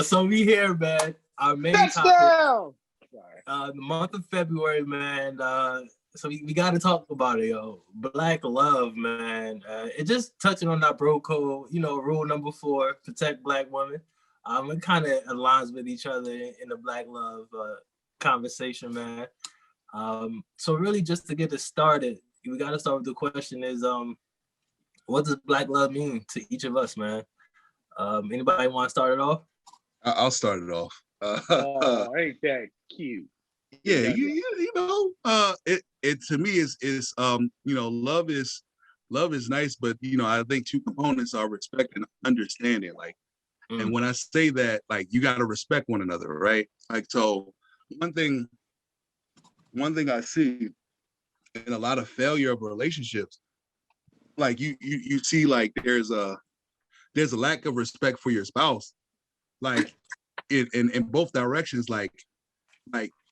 So we here, man. Our main Touchdown! topic, the month of February, man. So we got to talk about it, yo. Black love, man. It just touching on that bro code, rule number 4, protect Black women. It kind of aligns with each other in the Black love conversation, man. So really, just to get it started, we got to start with the question: is what does Black love mean to each of us, man? Anybody want to start it off? I'll start it off. Oh, ain't that cute? Yeah, it to me is love is nice, but I think 2 components are respect and understanding. Like, and when I say that, like, you got to respect one another, right? Like, so one thing I see in a lot of failure of relationships, like you see, like there's a lack of respect for your spouse, like in both directions. Like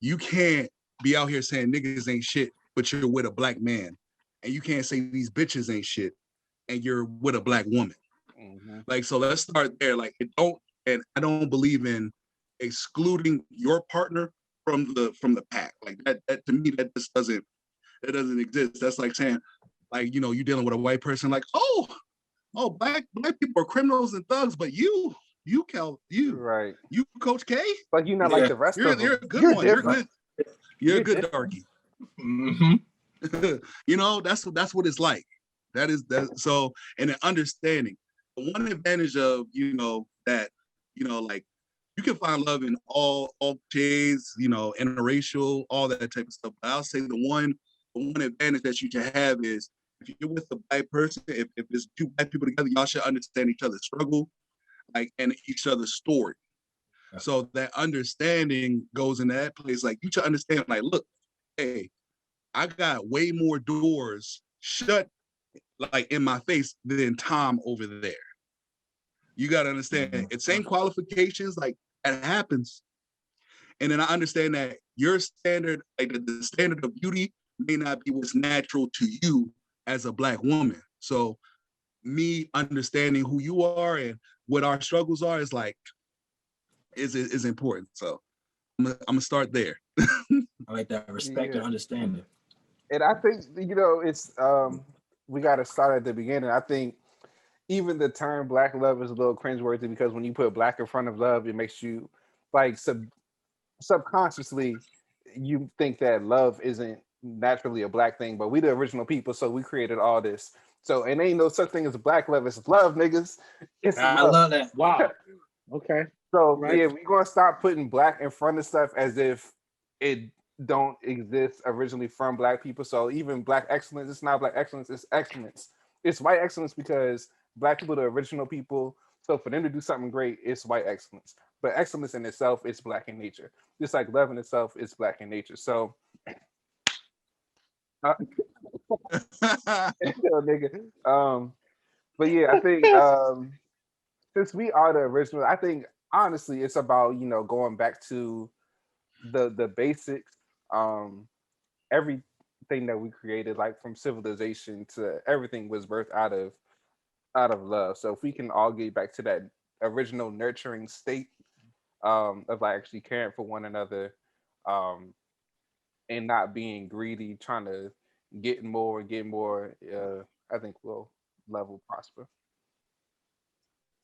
you can't be out here saying niggas ain't shit, but you're with a Black man, and you can't say these bitches ain't shit, and you're with a Black woman. Mm-hmm. Like, so let's start there. Like, I don't believe in excluding your partner from the pack. Like that to me, that just doesn't exist. That's like saying, like, you're dealing with a white person, like, oh, black people are criminals and thugs, but you right, you Coach K, like you're not like the rest of them. You're a good one. Different. You're a good darky. Mm-hmm. That's what it's like. That so, and an understanding. One advantage of that, like, you can find love in all shades, interracial, all that type of stuff. But I'll say the one advantage that you can have is, if you're with a Black person, if there's 2 Black people together, y'all should understand each other's struggle, like, and each other's story. Yeah. So that understanding goes in that place. Like, you should understand, like, look, hey, I got way more doors shut, like, in my face than Tom over there. You got to understand, it's same qualifications, like, that happens. And then I understand that your standard, like the standard of beauty, may not be what's natural to you as a Black woman. So me understanding who you are and what our struggles are is important. So I'm gonna start there. I like that, respect and understanding. And I think it's we got to start at the beginning. I think even the term Black love is a little cringeworthy, because when you put Black in front of love, it makes you, like, subconsciously you think that love isn't naturally a Black thing, but we the original people, so we created all this. So it ain't no such thing as Black love. It's love, niggas. I love that. Wow. Okay. So right. Yeah, we're gonna stop putting Black in front of stuff as if it don't exist originally from Black people. So even Black excellence, it's not Black excellence, it's excellence. It's white excellence because Black people are the original people. So for them to do something great, it's white excellence. But excellence in itself is Black in nature. Just like love in itself is Black in nature. So nigga. But yeah, I think since we are the original, I think honestly it's about going back to the basics. Everything that we created, like from civilization to everything, was birthed out of love. So if we can all get back to that original nurturing state of like actually caring for one another, and not being greedy, trying to get more, I think love will prosper.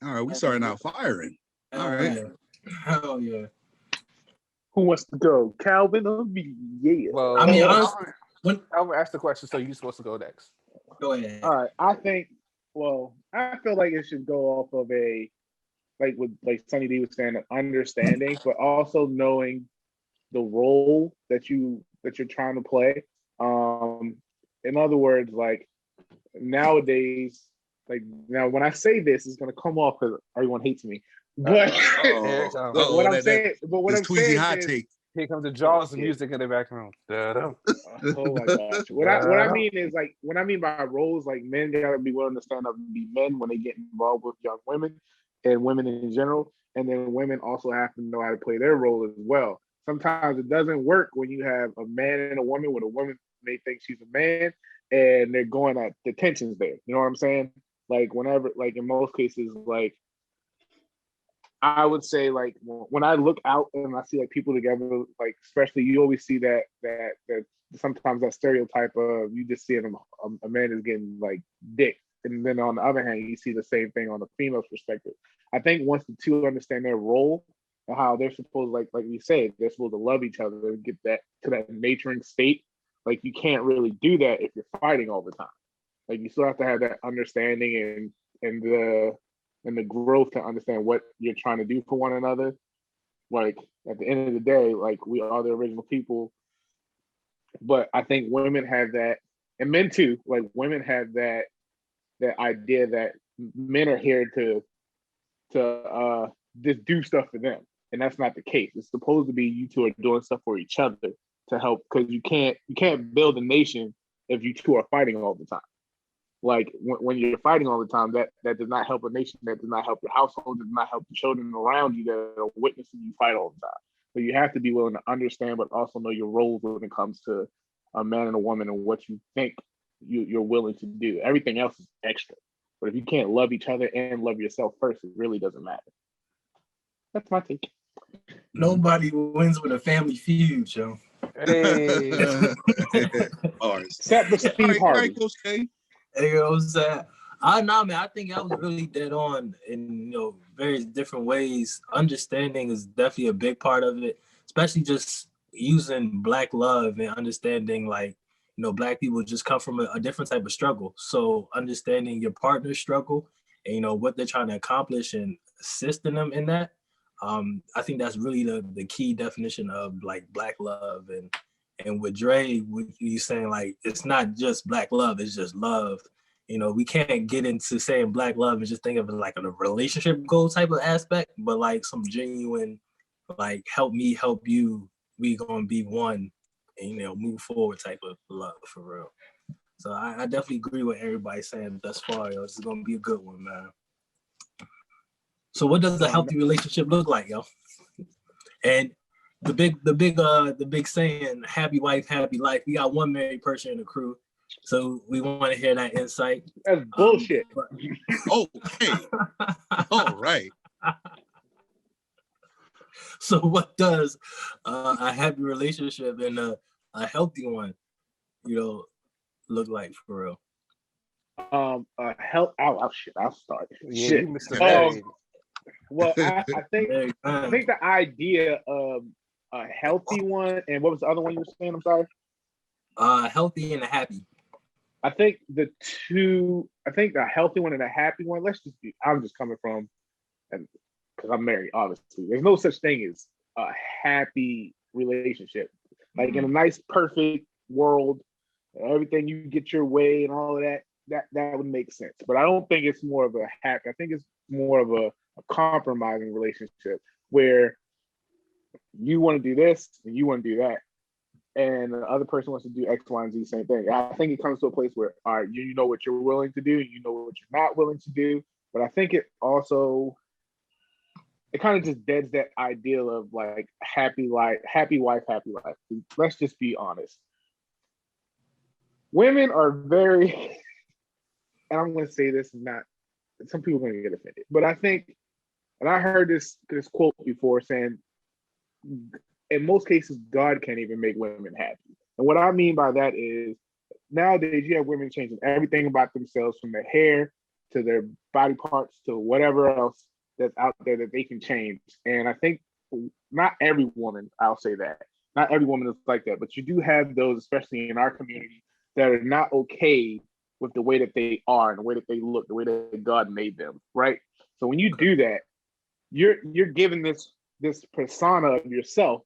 All right, we starting out firing. All right. Hell yeah. Who wants to go? Calvin or me? Yeah. Well, I mean, honestly, Calvin asked the question, so you're supposed to go next. Go ahead. All right. I feel like it should go off of a, like what Sunny D was saying, an understanding, but also knowing the role that you're trying to play. In other words, like nowadays, like now when I say this, it's gonna come off because everyone hates me. But what I'm saying is, here comes the Jaws music in the background. Oh my gosh! What I mean is, like, what I mean by roles, like, men gotta be willing to stand up and be men when they get involved with young women and women in general, and then women also have to know how to play their role as well. Sometimes it doesn't work when you have a man and a woman, when a woman may think she's a man and they're going at the tensions there. You know what I'm saying? Like whenever, like in most cases, like I would say like when I look out and I see like people together, like especially you always see that sometimes that stereotype of you just seeing a man is getting like dick, and then on the other hand you see the same thing on the female's perspective. I think once the two understand their role and how they're supposed, like we said, they're supposed to love each other and get that to that nurturing state. Like you can't really do that if you're fighting all the time. Like you still have to have that understanding and the growth to understand what you're trying to do for one another. Like at the end of the day, like we are the original people. But I think women have that, and men too. Like women have that idea that men are here to just do stuff for them, and that's not the case. It's supposed to be you two are doing stuff for each other to help, because you can't build a nation if you two are fighting all the time. Like when you're fighting all the time, that does not help a nation. That does not help your household. Does not help the children around you that are witnessing you fight all the time. So you have to be willing to understand, but also know your roles when it comes to a man and a woman and what you think you're willing to do. Everything else is extra. But if you can't love each other and love yourself first, it really doesn't matter. That's my take. Nobody wins with a family feud, Joe. Hey. Except for Steve Harvey. You know what I'm saying? Nah, man, I think I was really dead on in various different ways. Understanding is definitely a big part of it, especially just using Black love and understanding like Black people just come from a different type of struggle. So understanding your partner's struggle and what they're trying to accomplish and assisting them in that. I think that's really the key definition of like Black love. And with Dre, with you saying like it's not just Black love, it's just love. We can't get into saying Black love and just think of it like a relationship goal type of aspect, but like some genuine, like help me, help you, we gonna be one, and move forward type of love for real. So I definitely agree with everybody saying thus far. This is gonna be a good one, man. So what does a healthy relationship look like, yo? And the big saying, happy wife, happy life. We got one married person in the crew. So we want to hear that insight. That's bullshit. Okay. All right. So what does a happy relationship and a healthy one, look like for real? Shit, I'll start. Yeah, shit. you Mr. Well, I think the idea of a healthy one, and what was the other one you were saying? I'm sorry. Healthy and a happy. I think the healthy one and a happy one. I'm just coming from, and because I'm married, obviously, there's no such thing as a happy relationship. Like in a nice, perfect world, everything you get your way and all of that would make sense. But I don't think it's more of a happy. I think it's more of a compromising relationship where you want to do this and you want to do that, and the other person wants to do X, Y, and Z, same thing. I think it comes to a place where, all right, you know what you're willing to do, you know what you're not willing to do. But I think it kind of just deads that ideal of like happy wife, happy life. Let's just be honest. Women are very, and I'm going to say this, some people are going to get offended, but I think, and I heard this quote before saying, in most cases, God can't even make women happy. And what I mean by that is nowadays you have women changing everything about themselves, from their hair to their body parts to whatever else that's out there that they can change. And I think not every woman, I'll say that, not every woman is like that, but you do have those, especially in our community, that are not okay with the way that they are and the way that they look, the way that God made them, right? So when you do that, you're giving this persona of yourself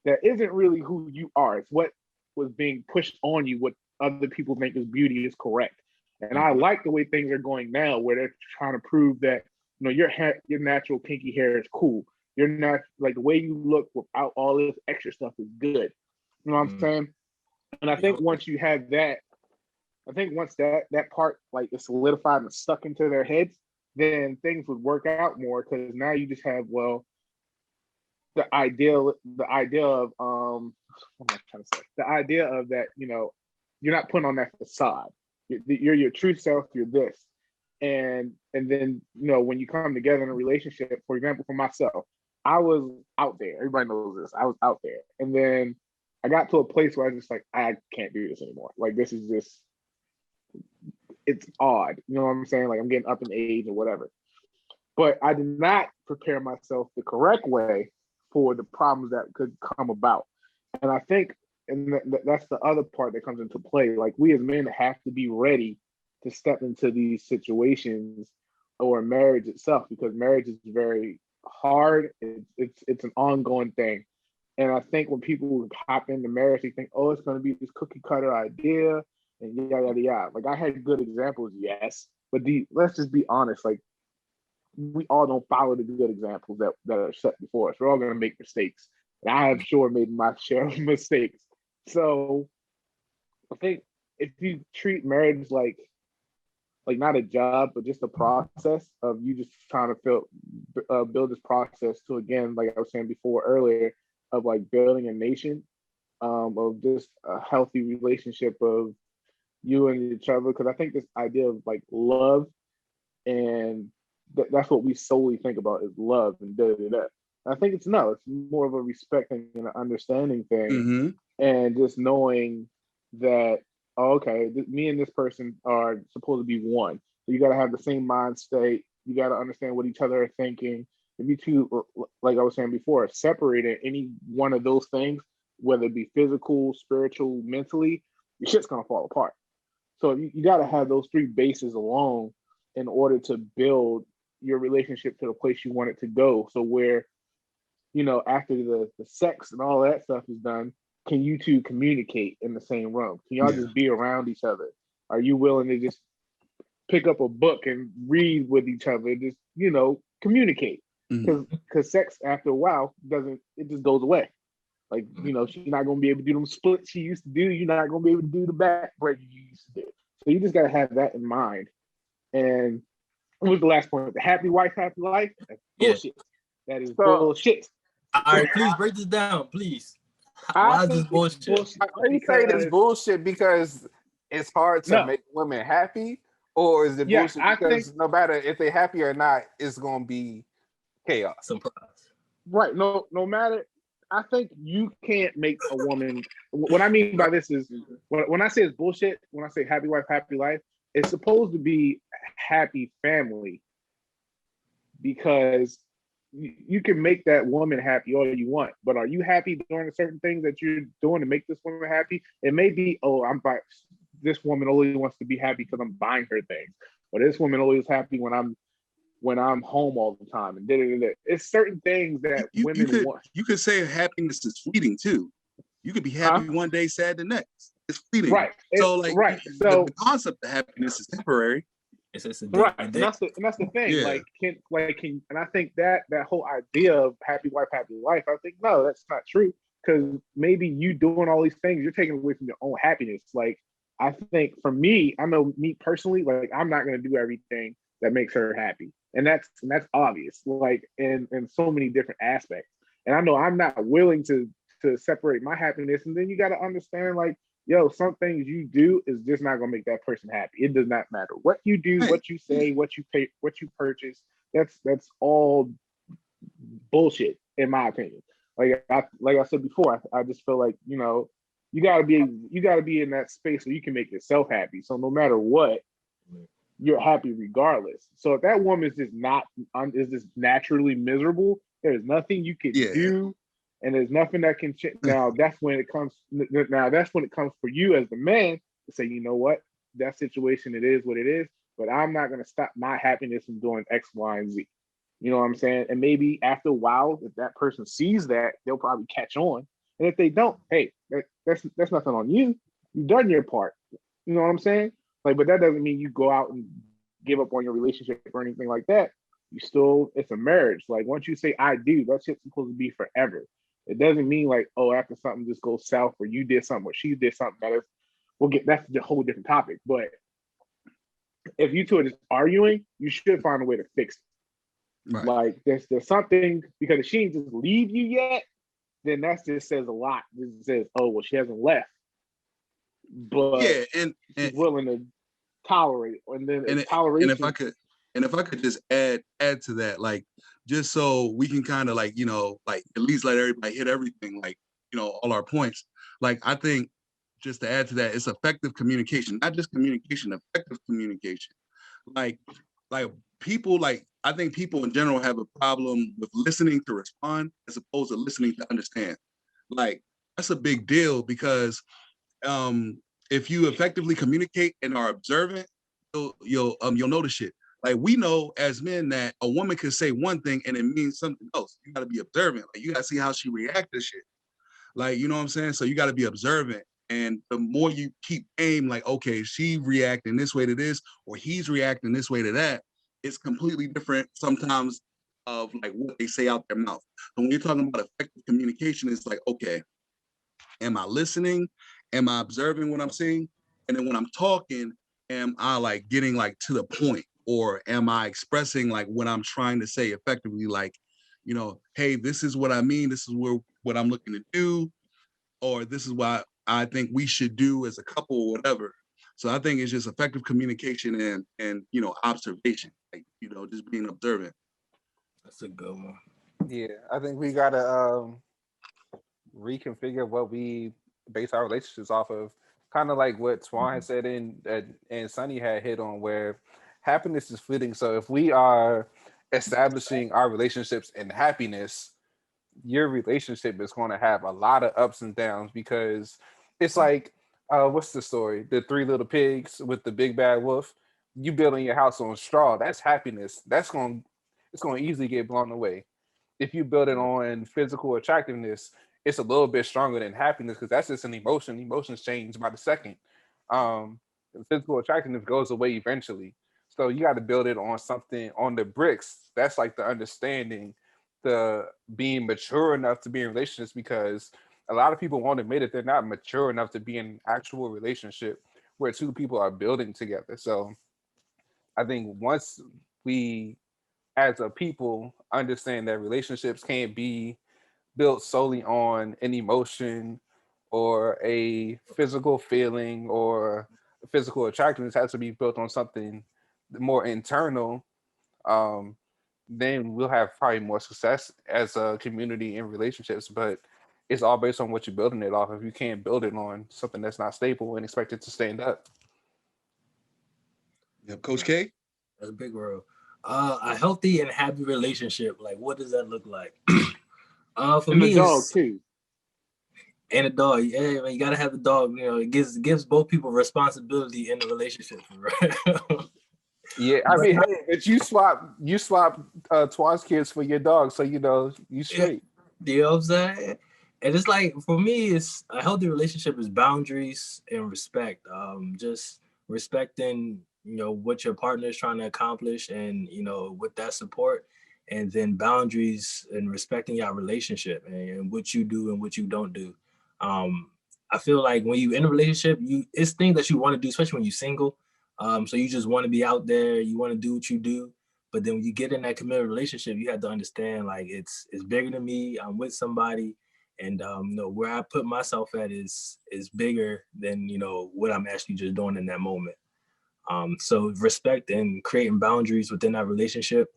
that isn't really who you are. It's what was being pushed on you, what other people think is beauty is correct. And I like the way things are going now, where they're trying to prove that your natural kinky hair is cool. You're not like the way you look without all this extra stuff is good. You know what I'm saying? And I think once you have that, once that part like is solidified and stuck into their heads, then things would work out more, because now you just have the idea of what am I trying to say? The idea of that, you're not putting on that facade. You're your true self, you're this. and then when you come together in a relationship, for example, for myself, I was out there. Everybody knows this. I was out there, and then I got to a place where I was just like, I can't do this anymore. Like, this is just, it's odd. You know what I'm saying? Like, I'm getting up in age or whatever. But I did not prepare myself the correct way for the problems that could come about. And I think, and that's the other part that comes into play. Like, we as men have to be ready to step into these situations or marriage itself, because marriage is very hard. It's an ongoing thing. And I think when people hop into marriage, they think, oh, it's going to be this cookie cutter idea and yada, yada, yada. Like, I had good examples, yes. But let's just be honest. Like, we all don't follow the good examples that are set before us. We're all going to make mistakes. And I have sure made my share of mistakes. So I think if you treat marriage like not a job, but just a process of you just trying to build this process to, again, like I was saying before earlier, of like building a nation, of just a healthy relationship of you and each other. Because I think this idea of like love, and that's what we solely think about is love and da. I think it's more of a respecting and an understanding thing, and just knowing that, okay, me and this person are supposed to be one. So you got to have the same mind state. You got to understand what each other are thinking. If you two, like I was saying before, separated any one of those things, whether it be physical, spiritual, mentally, your shit's gonna fall apart. So you got to have those three bases alone in order to build your relationship to the place you want it to go. So where, after the sex and all that stuff is done, can you two communicate in the same room? Can y'all just be around each other? Are you willing to just pick up a book and read with each other? Just, communicate. Because sex, after a while, it just goes away. Like, she's not going to be able to do them splits she used to do. You're not going to be able to do the back break you used to do. So you just got to have that in mind. And what was the last point? The happy wife, happy life? That's bullshit. That is bullshit. All right, please break this down, please. Why is this bullshit? Are you saying it's bullshit because it's hard to make women happy? Or is it bullshit because no matter if they're happy or not, it's going to be chaos? Surprise. Right. No matter. I think you can't make a woman. What I mean by this is, when I say it's bullshit, when I say happy wife, happy life, it's supposed to be happy family, because you can make that woman happy all you want, but are you happy doing certain things that you're doing to make this woman happy? It may be, this woman only wants to be happy because I'm buying her things, or this woman always happy when I'm home all the time, and da. It's certain things that women want. You could say happiness is fleeting too. You could be happy one day, sad the next. It's fleeting. Right. So the concept of happiness is temporary. It's right. And that's the thing. Yeah. And I think that whole idea of happy wife, happy life, I think, no, that's not true. Because maybe you doing all these things, you're taking away from your own happiness. Like, I think for me, I know me personally, like, I'm not going to do everything that makes her happy. And that's obvious, like, in so many different aspects. And I know I'm not willing to separate my happiness. And then you got to understand, like, some things you do is just not gonna make that person happy. It does not matter what you do, what you say, what you pay, what you purchase. That's all bullshit, in my opinion. Like I said before, I just feel like, you gotta be in that space where you can make yourself happy. So no matter what, you're happy regardless. So if that woman is just naturally miserable, there's nothing you can do. And there's nothing that can change. Now that's when it comes for you as the man to say, you know what, that situation, it is what it is, but I'm not going to stop my happiness from doing X, Y, and Z. You know what I'm saying? And maybe after a while, if that person sees that, they'll probably catch on. And if they don't, hey, that's nothing on you. You've done your part. You know what I'm saying? Like, but that doesn't mean you go out and give up on your relationship or anything like that. It's a marriage. Like, once you say I do, that shit's supposed to be forever. It doesn't mean like, after something just goes south or you did something or she did something that's a whole different topic. But if you two are just arguing, you should find a way to fix it. Right. Like, there's something, because if she ain't just leave you yet, then that just says a lot. It says, oh, well, she hasn't left, but and she's willing to tolerate, and then and toleration. And if I could just add to that, like, just so we can kind of, like, you know, like, at least let everybody hit everything, like, you know, all our points. Like, I think just to add to that, it's effective communication, not just communication, effective communication. Like people, like, I think people in general have a problem with listening to respond as opposed to listening to understand. Like, that's a big deal, because if you effectively communicate and are observant, you'll notice shit. Like, we know as men that a woman can say one thing and it means something else. You got to be observant. Like, you got to see how she reacts to shit. Like, you know what I'm saying? So you got to be observant. And the more you keep aim, like, okay, she reacting this way to this, or he's reacting this way to that, it's completely different sometimes of, like, what they say out their mouth. So when you're talking about effective communication, it's like, okay, am I listening? Am I observing what I'm saying? And then when I'm talking, am I, like, getting, like, to the point? Or am I expressing, like, what I'm trying to say effectively? Like, you know, hey, this is what I mean. This is what I'm looking to do. Or this is what I think we should do as a couple, or whatever. So I think it's just effective communication and you know, observation. Like, you know, just being observant. That's a good one. Yeah, I think we gotta reconfigure what we base our relationships off of. Kind of like what Swan had said and Sunny had hit on, where happiness is fleeting. So if we are establishing our relationships in happiness, your relationship is going to have a lot of ups and downs, because it's like, what's the story? The Three Little Pigs with the big bad wolf. You building your house on straw, that's happiness. It's going to easily get blown away. If you build it on physical attractiveness, it's a little bit stronger than happiness, because that's just an emotion. Emotions change by the second. Physical attractiveness goes away eventually. So you got to build it on something, on the bricks. That's like the understanding, the being mature enough to be in relationships, because a lot of people won't admit it. They're not mature enough to be in an actual relationship where two people are building together. So I think once we, as a people, understand that relationships can't be built solely on an emotion or a physical feeling or physical attractiveness, has to be built on something more internal, then we'll have probably more success as a community in relationships. But it's all based on what you're building it off. If you can't build it on something that's not stable and expect it to stand up. Yep, Coach K. That's a big word. A healthy and happy relationship. Like, what does that look like? For and me, the dog too. And a dog. Yeah, man, you gotta have a dog. You know, it gives both people responsibility in the relationship, right? Yeah, I mean, hey, but you swap Twan's kids for your dog, so you know you straight. You know what I'm saying? And it's like, for me, it's a healthy relationship is boundaries and respect. Just respecting, you know, what your partner is trying to accomplish, and, you know, with that support, and then boundaries and respecting your relationship and what you do and what you don't do. I feel like when you in a relationship, it's things that you want to do, especially when you're single. So you just want to be out there, you want to do what you do. But then when you get in that committed relationship, you have to understand, like, it's bigger than me. I'm with somebody, and you know, where I put myself at is bigger than, you know, what I'm actually just doing in that moment. So respect and creating boundaries within that relationship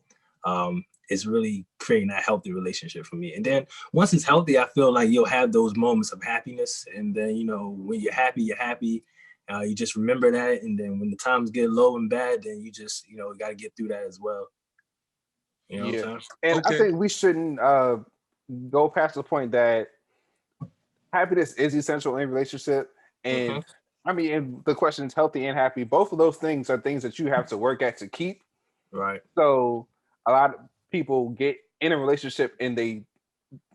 is really creating that healthy relationship for me. And then once it's healthy, I feel like you'll have those moments of happiness. And then, you know, when you're happy, you're happy. You just remember that. And then when the times get low and bad, then you just, you know, got to get through that as well. You know what I'm saying? And Okay. I think we shouldn't go past the point that happiness is essential in a relationship. And I mean, and the question is healthy and happy. Both of those things are things that you have to work at to keep. Right. So a lot of people get in a relationship and they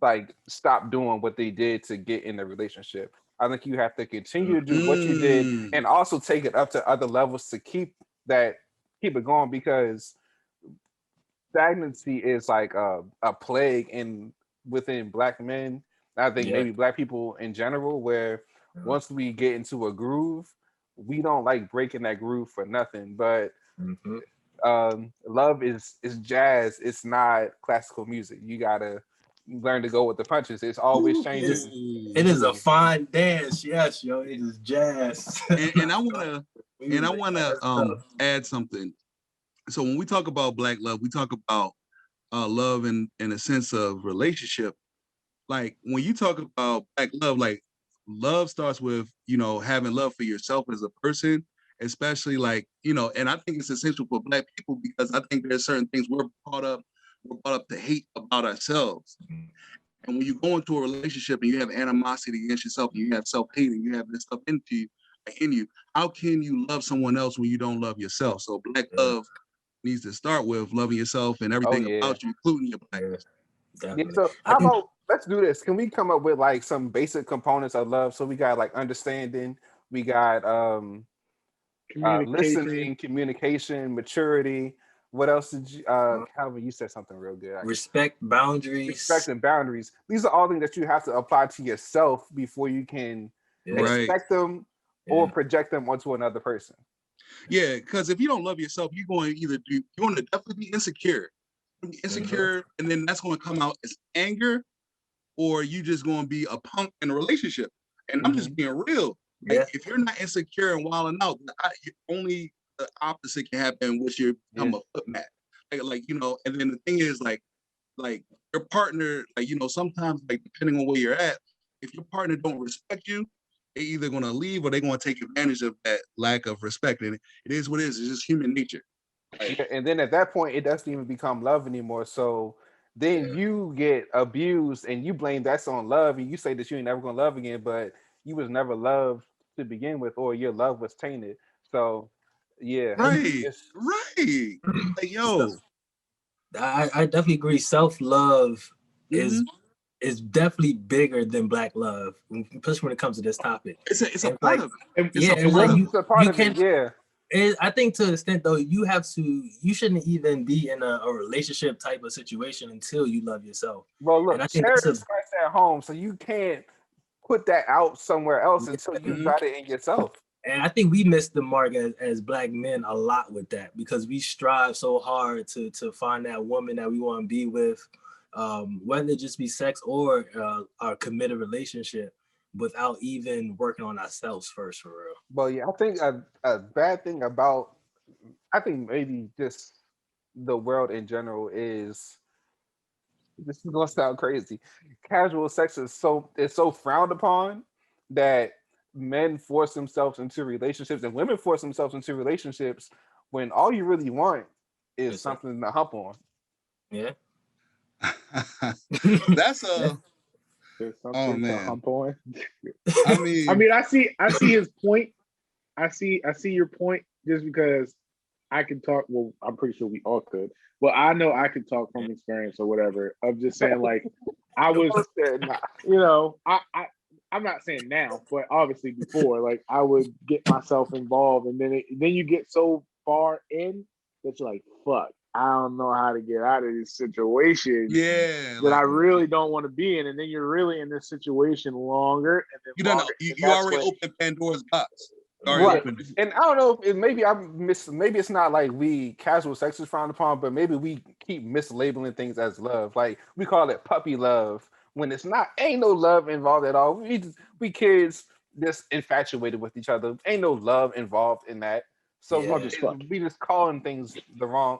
like stop doing what they did to get in the relationship. I think you have to continue to do what you did and also take it up to other levels to keep it going, because stagnancy is like a plague within Black men. I think maybe Black people in general, where once we get into a groove, we don't like breaking that groove for nothing. But love is jazz. It's not classical music. You gotta learn to go with the punches. It's always changing. It is a fine dance. Yes, yo, it is jazz. and I And I want to add something. So when we talk about Black love, we talk about love in a sense of relationship. Like when you talk about Black love, like love starts with, you know, having love for yourself as a person, especially like, you know, and I think it's essential for Black people because I think there's certain things we're brought up to hate about ourselves. And when you go into a relationship and you have animosity against yourself, and you have self-hate, and you have this stuff in you, how can you love someone else when you don't love yourself? So Black love needs to start with loving yourself and everything about you, including your Blackness. Yeah, so how about let's do this? Can we come up with like some basic components of love? So we got like understanding, we got listening, communication, maturity. What else did you Calvin, you said something real good. Respect, boundaries. Respect and boundaries. These are all things that you have to apply to yourself before you can expect them or project them onto another person. Yeah, because if you don't love yourself, you're going to you're going to definitely be insecure. And then that's going to come out as anger, or you just going to be a punk in a relationship. And I'm just being real. Like, if you're not insecure and wilding out, only the opposite can happen, which you become a foot mat. Like, you know, and then the thing is like your partner, like, you know, sometimes like depending on where you're at, if your partner don't respect you, they're either going to leave or they're going to take advantage of that lack of respect. And it is what it is. It's just human nature. Like, and then at that point, it doesn't even become love anymore. So then you get abused and you blame that's on love. And you say that you ain't never going to love again, but you was never loved to begin with, or your love was tainted. So right. Like, yo, I definitely agree. Self-love is definitely bigger than Black love, especially when it comes to this topic. It's a part of it. It's a part of it. I think to an extent though, you shouldn't even be in a relationship type of situation until you love yourself. Well, look, charity starts at home, so you can't put that out somewhere else until you got it in yourself. And I think we missed the mark as Black men a lot with that, because we strive so hard to find that woman that we want to be with, whether it just be sex or our committed relationship, without even working on ourselves first, for real. Well, yeah, I think a bad thing about, I think maybe just the world in general is, this is gonna sound crazy, casual sex is so frowned upon that men force themselves into relationships and women force themselves into relationships when all you really want is something to hump on. Yeah. That's something to hump on. I mean, I see his point. I see your point, just because I can talk. Well, I'm pretty sure we all could. Well, I know I could talk from experience or whatever. Of just saying, like, I was, you know, I'm not saying now, but obviously before, like, I would get myself involved, and then you get so far in that you're like, fuck, I don't know how to get out of this situation. Yeah, that I really don't want to be in, and then you're really in this situation longer, and then you already opened Pandora's box. Right. And I don't know if maybe it's not like we casual sex is frowned upon, but maybe we keep mislabeling things as love. Like we call it puppy love when it's not. Ain't no love involved at all. We kids just infatuated with each other. Ain't no love involved in that. So we just calling things the wrong.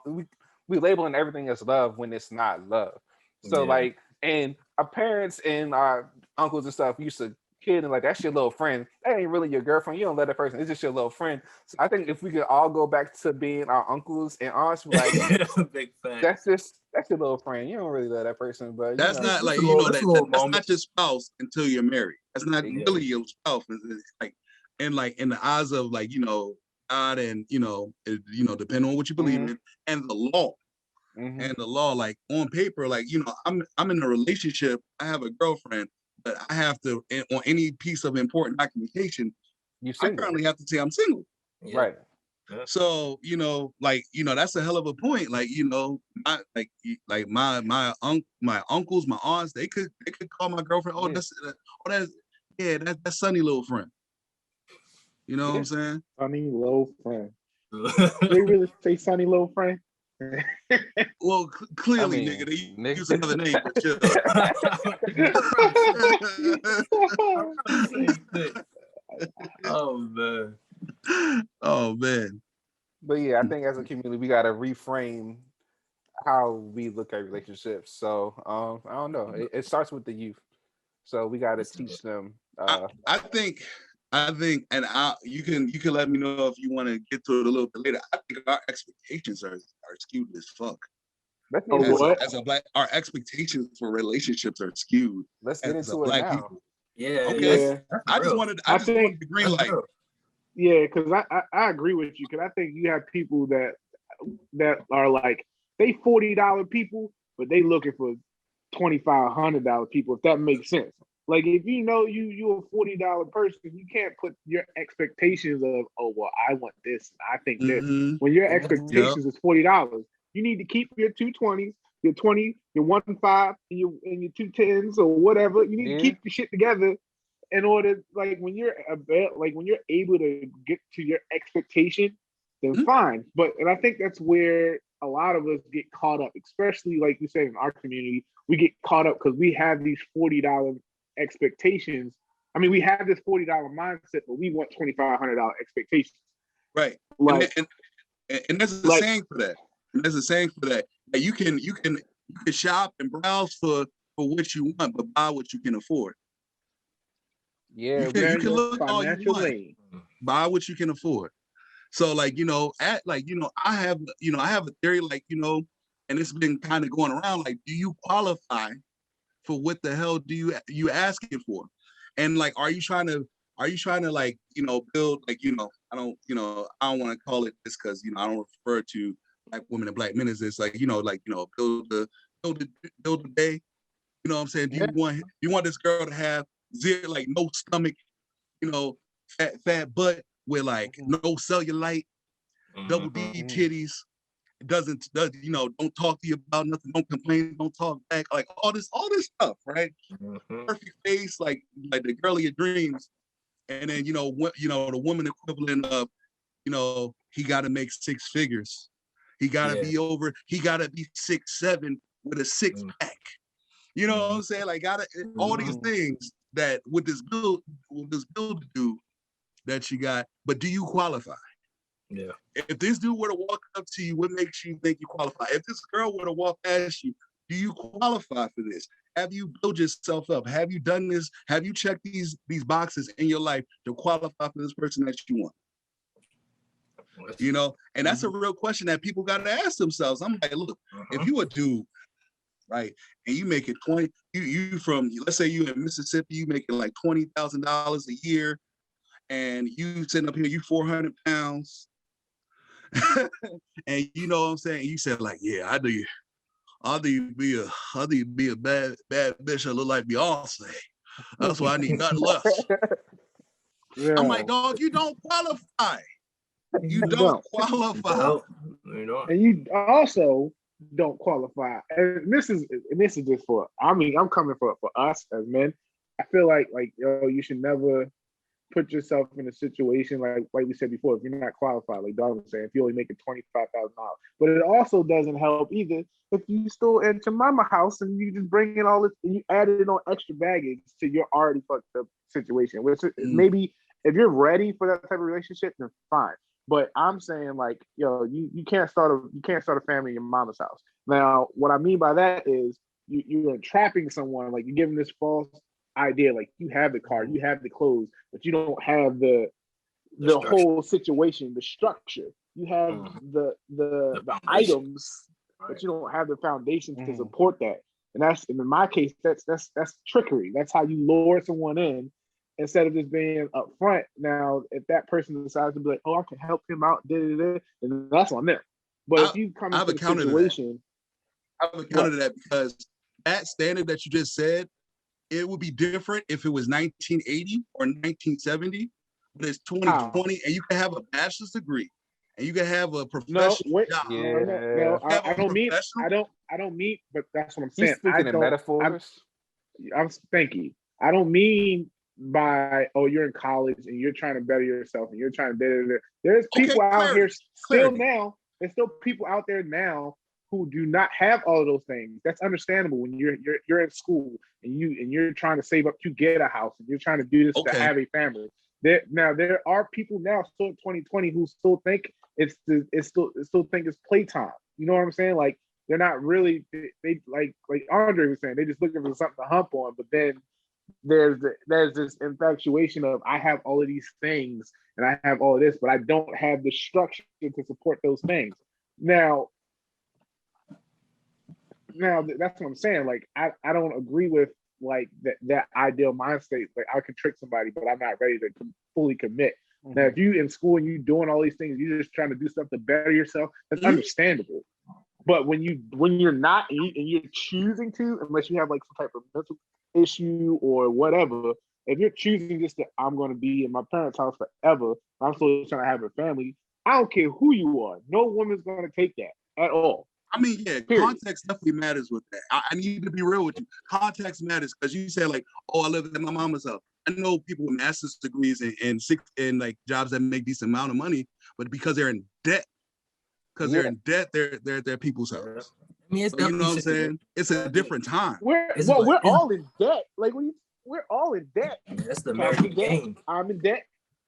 We labeling everything as love when it's not love. So like, and our parents and our uncles and stuff used to kid and like, that's your little friend. That ain't really your girlfriend. You don't let that person. It's just your little friend. So I think if we could all go back to being our uncles and aunts, like, big fact. that's your little friend. You don't really let that person, but that's not like, you know, that's not your spouse until you're married. That's not really your spouse. It's like, and like in the eyes of like, you know, God and you know, depending on what you believe in, and the law. And the law, like on paper, like, you know, I'm in a relationship. I have a girlfriend. But I have to, on any piece of important documentation, I currently have to say I'm single. Yeah. Right. So, you know, like, you know, that's a hell of a point. Like, you know, my uncles, my aunts, they could call my girlfriend, that's Sunny little friend. You know what I'm saying? Sunny little friend. They really say Sunny little friend? Well, clearly, nigga, they use another name, but chill. Oh man. Oh man. But yeah, I think as a community, we got to reframe how we look at relationships. So I don't know. It starts with the youth. So we got to teach them. I think, and you can let me know if you want to get to it a little bit later. I think our expectations are skewed as fuck. Let's Oh, get into what? As a black, our expectations for relationships are skewed. Let's get as a into it black now. people. Yeah. Okay. Yeah. I just wanted the green light. real. Yeah, because I agree with you. Because I think you have people that are like they $40 people, but they looking for $2,500 people. If that makes sense. Like if you know you a $40 person, you can't put your expectations of, oh well, I want this, and I think this. Mhm. When your Yep. expectations is $40, you need to keep your 220s, your 20, your 1.5, and your 210s or whatever. You need to keep the shit together in order, like when you're able to get to your expectation, then fine. But and I think that's where a lot of us get caught up, especially like you said in our community, we get caught up because we have these $40 expectations. I mean, we have this $40 mindset, but we want $2,500 expectations. Right. Like, and there's a saying for that. And there's a saying for that. That you can shop and browse for what you want, but buy what you can afford. Yeah, you can look all you want. lane. Buy what you can afford. So like, I have a theory, like, and it's been kind of going around, like, do you qualify for what the hell do you asking for? And like, are you trying to like, build, like, I don't want to call it this because, I don't refer to black women and black men as this, like, build the day. You know what I'm saying? Do you want this girl to have zero, like no stomach, fat butt with like no cellulite, double D titties, don't talk to you about nothing, don't complain, don't talk back, like all this stuff, right? Perfect face, like the girl of your dreams. And then the woman equivalent of, he got to make six figures, he got to be 6'7" with a six pack. You know what I'm saying? Like, all these things that with this build to do that you got, but do you qualify? Yeah. If this dude were to walk up to you, what makes you think you qualify? If this girl were to walk past you, do you qualify for this? Have you built yourself up? Have you done this? Have you checked these boxes in your life to qualify for this person that you want? And that's a real question that people got to ask themselves. I'm like, look, if you a dude, right, and you make it 20, you from, let's say you in Mississippi, you making like $20,000 a year, and you sitting up here, you 400 pounds, and you know what I'm saying, you said like, yeah, I need be a bad bitch that look like Beyonce. That's why I need nothing less. Yeah. I'm like, dog, you don't qualify. You don't qualify. And you also don't qualify. And this is just for, I'm coming for us as men. I feel like you should never put yourself in a situation like we said before, if you're not qualified, like Don was saying, if you're only making $25,000. But it also doesn't help either if you still at your mama house and you just bring in all this and you added on extra baggage to your already fucked up situation, which maybe if you're ready for that type of relationship, then fine. But I'm saying, like, you can't start a family in your mama's house. Now, what I mean by that is you're entrapping someone, like you're giving this false idea, like you have the car, you have the clothes, but you don't have the whole situation, the structure. You have the items, right, but you don't have the foundations to support that. And in my case, that's trickery. That's how you lure someone in instead of just being upfront. Now, if that person decides to be like, oh, I can help him out, then that's on them. But if you come into the situation, I have a counter to that, because that standard that you just said, it would be different if it was 1980 or 1970, but it's 2020, and you can have a bachelor's degree and you can have a professional job. No, I don't mean, but that's what I'm saying. He's speaking in metaphors. Thank you. I don't mean by, oh, you're in college and you're trying to better yourself and you're trying to there's people out here still now. There's still people out there now who do not have all of those things. That's understandable when you're in school and you're trying to save up to get a house and you're trying to do this to have a family. there are people now still in 2020 who still think still think it's playtime. You know what I'm saying? Like they're not really they like Andre was saying, they just looking for something to hump on. But then there's this infatuation of I have all of these things and I have all of this, but I don't have the structure to support those things. Now that's what I'm saying. Like I don't agree with like that ideal mind state. Like I could trick somebody, but I'm not ready to fully commit. Mm-hmm. Now, if you in school and you doing all these things, you're just trying to do stuff to better yourself. That's understandable. But when you're not and you're choosing to, unless you have like some type of mental issue or whatever, if you're choosing just that I'm going to be in my parents' house forever, I'm still trying to have a family. I don't care who you are. No woman's going to take that at all. I mean, yeah, context definitely matters with that. I need to be real with you. Context matters because you said like, oh, I live at my mama's house. I know people with master's degrees and like jobs that make decent amount of money, but because they're in debt, they're in debt, they're people's house. I mean, it's you know what I'm saying? It's a different time. We're all in debt. Like we're all in debt. That's the American game. I'm in debt.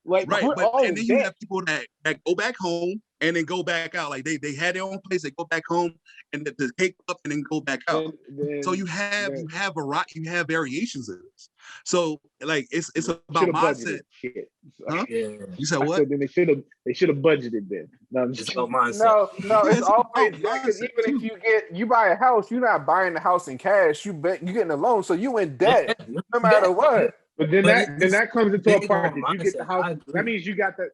Like right, and then you have people that go back home and then go back out. Like they had their own place, they go back home and the cake up and then go back out. So you have variations of this. So like it's about mindset. Huh? Yeah. You said what? Then they should have budgeted then. No, I'm just about mindset. No, it's always because even if you buy a house, you're not buying the house in cash. You're getting a loan, so you in debt no matter what. But then that comes into a part. Did you get the house? That means you got the.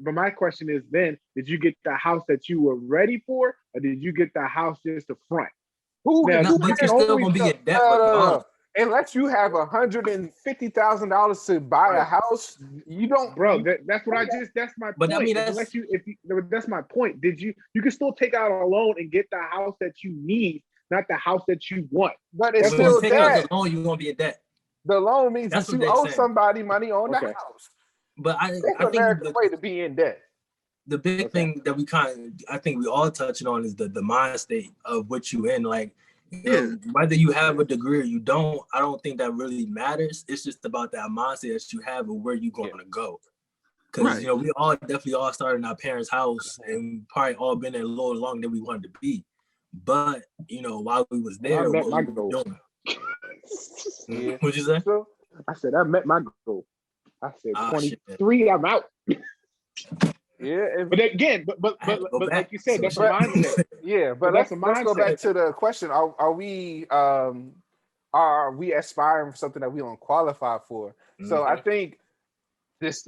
But my question is, then did you get the house that you were ready for, or did you get the house just the front? You're still gonna be in debt. Unless you have $150,000 to buy a house, you don't. Bro, that's what I just. That's my point. I mean, that's my point. Did you can still take out a loan and get the house that you need, not the house that you want. But it's still debt. The loan, you're gonna be in debt. The loan means that you owe somebody money on the house. But I think the way to be in debt. The big thing that I think we all touching on is the mind state of what you in. Like, you know, whether you have a degree or you don't, I don't think that really matters. It's just about that mindset that you have and where you're going to go. Because you know, we all definitely all started in our parents' house and probably all been there a little longer than we wanted to be. But you know, while we was there, what we were doing. What'd you say? I said I met my goal. I said 23. I'm out. Yeah, but again, but like you said, that's a mindset. Yeah, but let's go back to the question: Are we aspiring for something that we don't qualify for? Mm-hmm. So I think this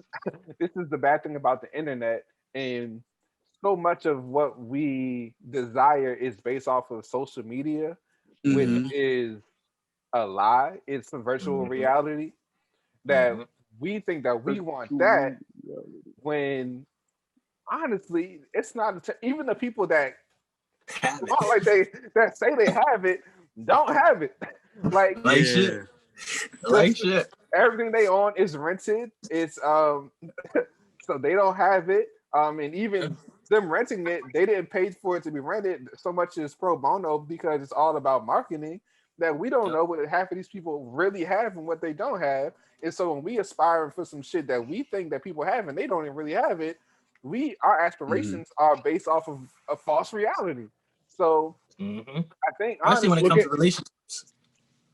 is the bad thing about the internet, and so much of what we desire is based off of social media, which is a lie. It's a virtual reality that we think that we want that when honestly it's not. Even the people that that say they have it don't have it. Like shit. Everything they own is rented. It's so they don't have it. And even them renting it, they didn't pay for it to be rented. So much is pro bono because it's all about marketing. That we don't know what half of these people really have and what they don't have. And so when we aspire for some shit that we think that people have and they don't even really have it, our aspirations are based off of a false reality. So I think honestly, when it comes to relationships,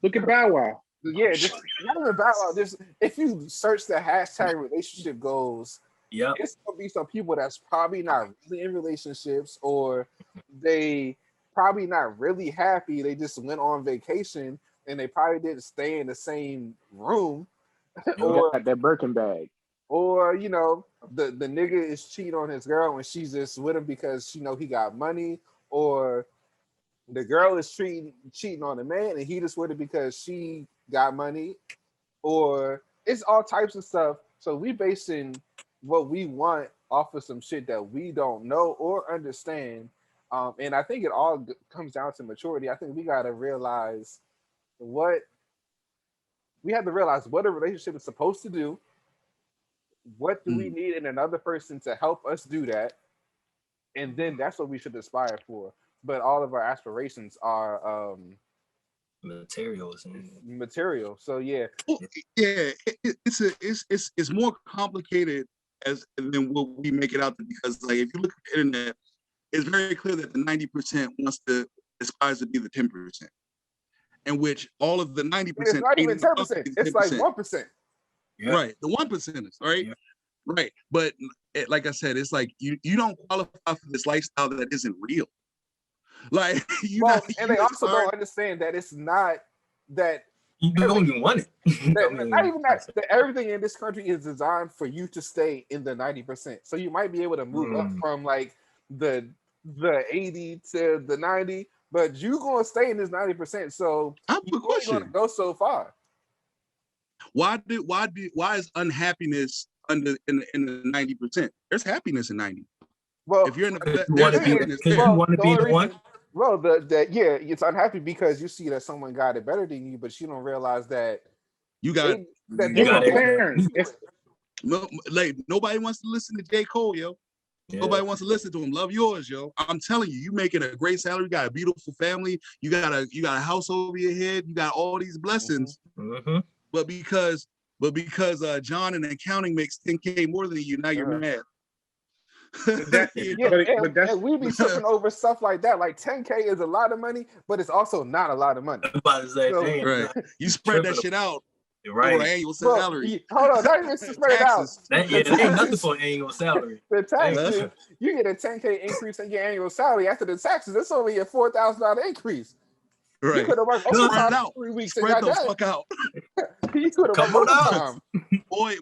look at Bow Wow. Yeah, just not even Bow Wow. If you search the hashtag relationship goals, it's gonna be some people that's probably not really in relationships or they probably not really happy. They just went on vacation and they probably didn't stay in the same room. Or got that Birkin bag. Or, you know, the nigga is cheating on his girl when she's just with him because she know he got money. Or the girl is cheating on the man and he just with it because she got money. Or it's all types of stuff. So we basing what we want off of some shit that we don't know or understand. And I think it all comes down to maturity. I think we got to realize what a relationship is supposed to do. What do we need in another person to help us do that? And then that's what we should aspire for. But all of our aspirations are materials and material. So yeah, it's more complicated than what we make it out to, because like if you look at the internet, it's very clear that the 90% aspires to be the 10%, in which all of the 90%. It's not even 10%. It's like 1%. Yeah. Right, the 1%ers, right? Yeah. Right, but like I said, it's like you don't qualify for this lifestyle that isn't real. Like and they also don't understand that it's not that you don't even want it. Not even that everything in this country is designed for you to stay in the 90%. So you might be able to move up from like the 80 to the 90, but you're gonna stay in this 90%. So you're only gonna go so far. Why is unhappiness in the 90%? There's happiness in 90. Well, if you're in the you want to be the one. Well, it's unhappy because you see that someone got it better than you, but you don't realize that you got it. Like nobody wants to listen to J. Cole, yo. Yeah. Nobody wants to listen to him. Love yours, yo. I'm telling you, you making a great salary. You got a beautiful family. You got a house over your head. You got all these blessings. Mm-hmm. But because John in accounting makes 10K more than you, now you're mad. But we be tripping over stuff like that. Like 10K is a lot of money, but it's also not a lot of money. Right. You spread that shit out. Right. Over annual salary. Hold on, not even spread it out. That ain't nothing for an annual salary. The taxes, you get a 10K increase in your annual salary. After the taxes, it's only a $4,000 increase. Right. You could have worked overtime 3 weeks. Spread the fuck out. You could have worked overtime. Boy,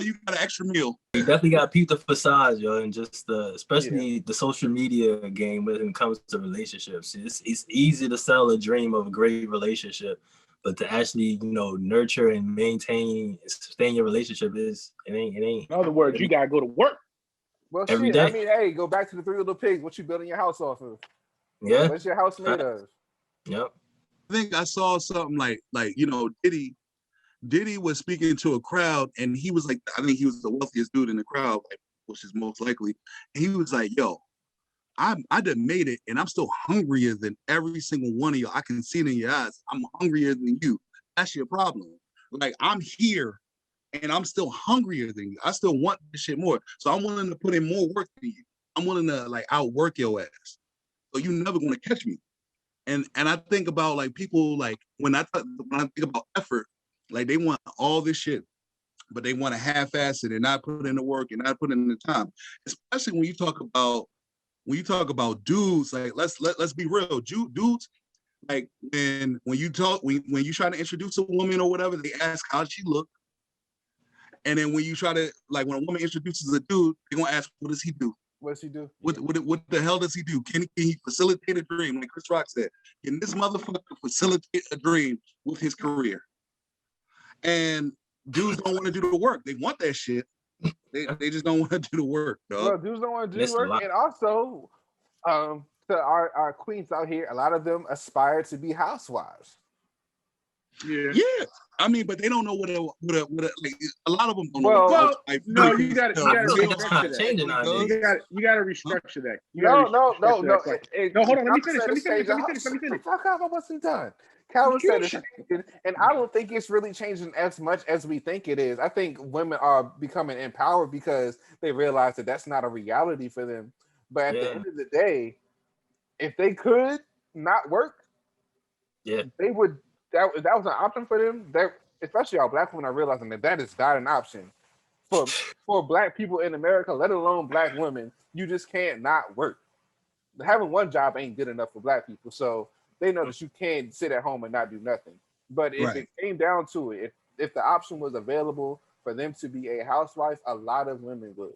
you got an extra meal. You definitely got to peep the facade, yo, and just especially the social media game when it comes to relationships. It's easy to sell a dream of a great relationship, but to actually, nurture and maintain, sustain your relationship it ain't. In other words, you gotta go to work. Well, every day. I mean, hey, go back to the 3 Little Pigs. What you building your house off of? Yeah. What's your house made of? Yep. I think I saw something like Diddy was speaking to a crowd, and he was like, I think he was the wealthiest dude in the crowd, which is most likely. And he was like, yo, I done made it, and I'm still hungrier than every single one of you. I can see it in your eyes. I'm hungrier than you. That's your problem. Like, I'm here, and I'm still hungrier than you. I still want this shit more. So I'm willing to put in more work than you. I'm willing to outwork your ass. So you're never gonna catch me. And I think about people when I think about effort, they want all this shit, but they want to half-ass it and not put in the work and not put in the time. Especially when you talk about dudes, let's be real, dudes. When you try to introduce a woman or whatever, they ask how she look, and then when you try to when a woman introduces a dude, they're gonna ask what does he do. What does he do? What the hell does he do? Can he facilitate a dream? Like Chris Rock said, can this motherfucker facilitate a dream with his career? And dudes don't want to do the work. They want that shit. They just don't want to do the work, dog. Well, dudes don't want to do the work. And also, to our queens out here, a lot of them aspire to be housewives. Yeah. I mean, but they don't know what a lot of them don't know. Well, no, you got to restructure that. You got to restructure that. No. Hold on. Let me finish. Fuck off! I wasn't done. Calvin said it's changing, and I don't think it's really changing as much as we think it is. I think women are becoming empowered because they realize that that's not a reality for them. But at the end of the day, if they could not work, they would. That was an option for them. Especially our black women are realizing that is not an option for black people in America, let alone black women. You just can't not work. Having one job ain't good enough for black people. So they know that you can't sit at home and not do nothing. But if it came down to it, if the option was available for them to be a housewife, a lot of women would.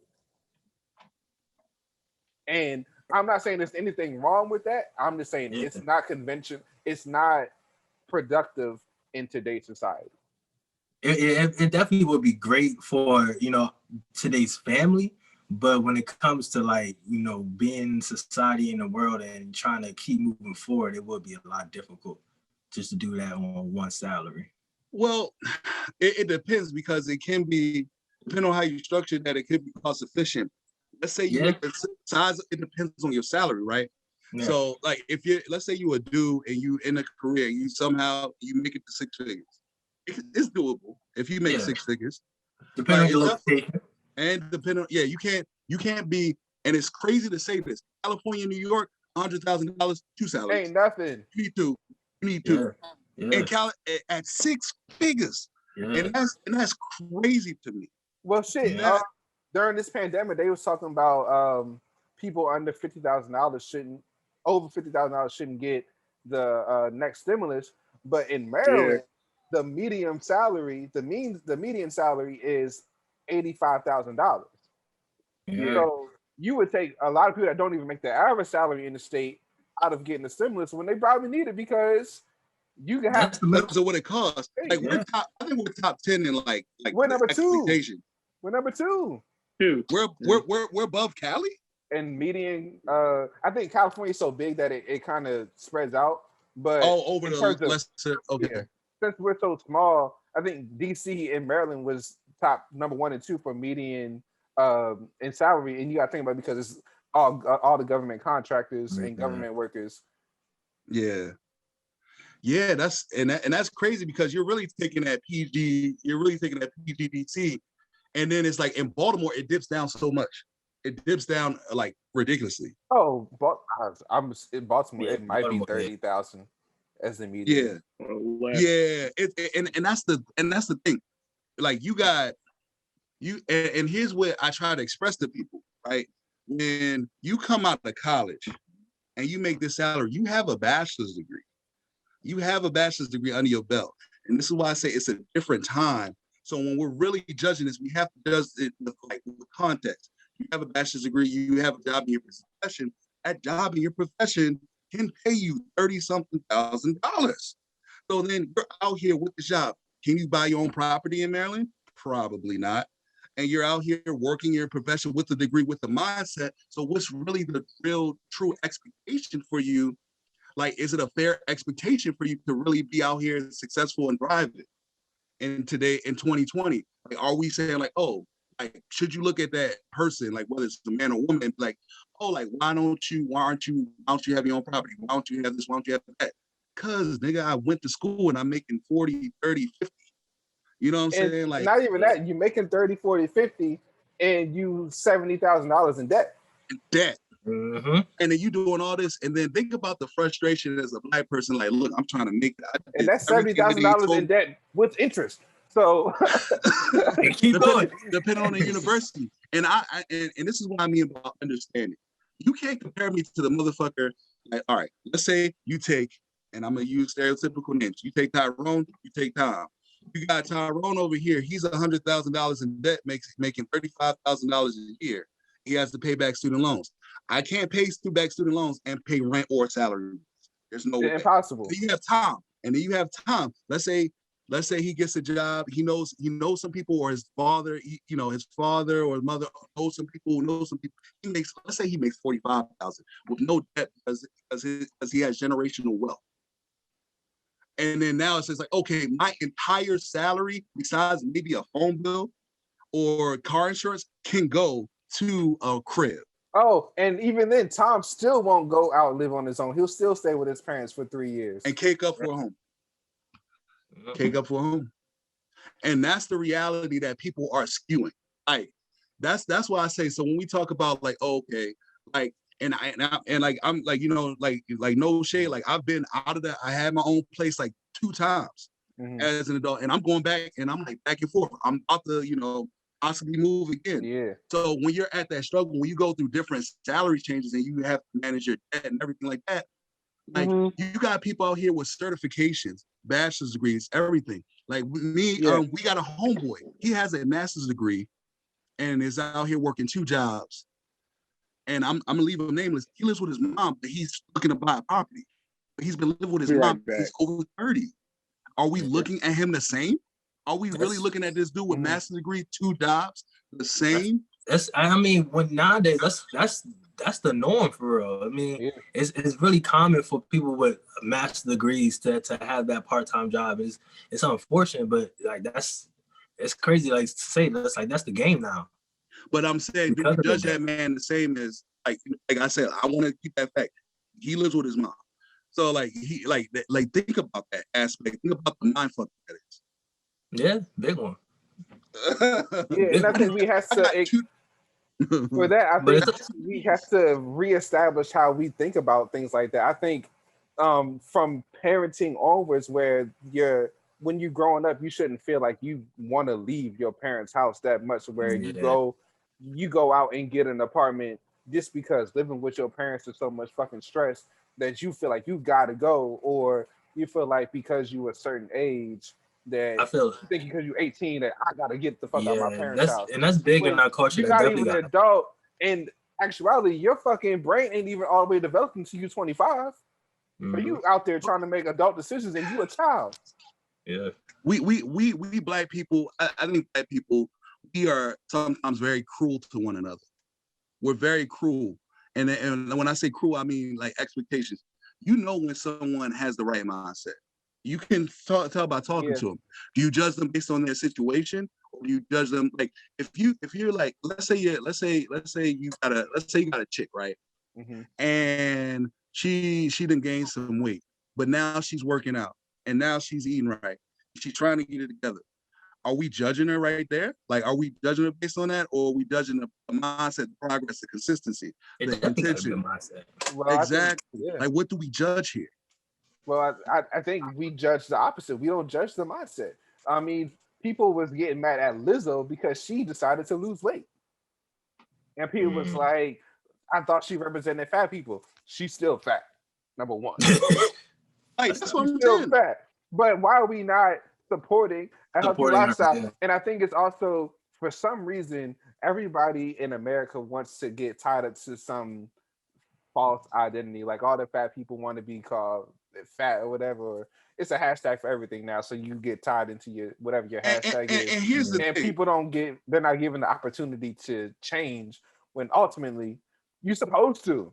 And I'm not saying there's anything wrong with that. I'm just saying it's not convention. It's not productive in today's society. It definitely would be great for today's family, but when it comes to being in society in the world and trying to keep moving forward, it would be a lot difficult just to do that on one salary. Well, it depends, because it can be, depending on how you structure that, it could be cost efficient. Let's say you make the size, it depends on your salary, right? Yeah. So like if you let's say you a dude and you in a career, you somehow you make it to 6 figures. It's doable if you make 6 figures. Depending on your location. And depending on you can't be, and it's crazy to say this. California, New York, $100,000, 2 salaries. Ain't nothing. You need two. Yeah. And at 6 figures. Yeah. And that's crazy to me. Well, shit. During this pandemic, they was talking about people under $50,000 over $50,000 shouldn't get the next stimulus. But in Maryland, the median salary is $85,000. Yeah. So you would take a lot of people that don't even make the average salary in the state out of getting the stimulus when they probably need it, because you can have that's what it costs. Like I think we're top 10 in like we're number 2. expectation. We're number 2. We're above Cali. And median, I think California is so big that it kind of spreads out. But over the lesser, okay. Yeah, since we're so small, I think DC and Maryland was top number 1 and 2 for median in salary. And you got to think about it because it's all the government contractors and government workers. Yeah, that's crazy because you're really taking that PGDC, and then it's like in Baltimore it dips down so much. It dips down like ridiculously. Oh, I'm in Baltimore. It might be 30,000 as the median. And that's the thing. Like and here's what I try to express to people. Right, when you come out of college and you make this salary, you have a bachelor's degree. You have a bachelor's degree under your belt, and this is why I say it's a different time. So when we're really judging this, we have to judge it with context. You have a bachelor's degree, you have a job in your profession. That job in your profession can pay you $30-something thousand. So then you're out here with the job. Can you buy your own property in Maryland? Probably not. And you're out here working your profession with the degree, with the mindset. So what's really the real true expectation for you? Like, is it a fair expectation for you to really be out here successful and thriving? And today in 2020, like, are we saying like, oh, like, should you look at that person, like whether it's a man or woman, like, oh, like, why don't you have your own property? Why don't you have this? Why don't you have that? Because nigga, I went to school and I'm making 40, 30, 50. You know what I'm saying? Like, not even that, you're making 30, 40, 50 and you $70,000 in debt. And then you doing all this, and then think about the frustration as a Black person. Like, look, I'm trying to make that. And that's $70,000 in debt with interest. So keep going. Depending on the university, and and this is what I mean about understanding. You can't compare me to the motherfucker. Like, all right, let's say you take, and I'm gonna use stereotypical names. You take Tyrone, you take Tom. You got Tyrone over here. He's $100,000 in debt, making $35,000 a year. He has to pay back student loans. I can't pay back student loans and pay rent or salary. There's no way. Impossible. Then you have Tom, and then you have Tom. Let's say he gets a job. He knows some people, or his father, his father or his mother knows some people. Let's say he makes $45,000 with no debt because he has generational wealth. And then now it's just like, okay, my entire salary, besides maybe a phone bill or car insurance, can go to a crib. Oh, and even then, Tom still won't go out and live on his own. He'll still stay with his parents for 3 years. And cake up for a home. Cake up for a home. And that's the reality that people are skewing. Like, that's why I say, so when we talk about like, okay, like, and like, I'm like, like no shade, like I've been out of that. I had my own place like 2 times as an adult, and I'm going back, and I'm like back and forth. I'm about to, possibly move again. Yeah. So when you're at that struggle, when you go through different salary changes and you have to manage your debt and everything like that, like you got people out here with certifications, bachelor's degrees, everything. Like me, we got a homeboy. He has a master's degree and is out here working 2 jobs. And I'm gonna leave him nameless. He lives with his mom, but he's looking to buy a property. But he's been living with his mom. He's over 30. Are we looking at him the same? Are we really looking at this dude with master's degree, 2 jobs, the same? When nowadays that's the norm for real. I mean, it's really common for people with master's degrees to have that part-time job. It's unfortunate, but like it's crazy. Like to say that's the game now. But I'm saying, do we judge that man the same as like I said? I want to keep that fact. He lives with his mom. So like think about that aspect. Think about the mind fuck that is. Yeah, big one. Yeah, and I think we have to for that. I think we have to reestablish how we think about things like that. I think from parenting onwards, where when you're growing up, you shouldn't feel like you want to leave your parents' house that much. Where you go out and get an apartment just because living with your parents is so much fucking stress that you feel like you gotta go, or you feel like because you a certain age that I feel you think because you're 18 that I gotta get the fuck out of my parents' house. And that's big in our culture. You're not even an adult. In actuality, your fucking brain ain't even all the way developed until you're 25. So you out there trying to make adult decisions and you a child. Yeah. We black people, I think black people, we are sometimes very cruel to one another. We're very cruel. And when I say cruel, I mean like expectations. You know when someone has the right mindset. You can tell by talking to them. Do you judge them based on their situation, or do you judge them like if you're like let's say you got a chick, right? Mm-hmm. And she done gained some weight, but now she's working out and now she's eating right. She's trying to get it together. Are we judging her right there? Like, are we judging her based on that, or are we judging the mindset, the progress, the consistency, the intention? Well, exactly. Like, what do we judge here? Well, I think we judge the opposite. We don't judge the mindset. I mean, people was getting mad at Lizzo because she decided to lose weight. And people was like, I thought she represented fat people. She's still fat, number one. Like, that's what I'm still saying. Fat. But why are we not supporting a healthy lifestyle? Her, yeah. And I think it's also, for some reason, everybody in America wants to get tied up to some false identity. Like all the fat people want to be called fat or whatever. It's a hashtag for everything now. So you get tied into your whatever your hashtag is. And here's the thing. People they're not given the opportunity to change when ultimately you're supposed to.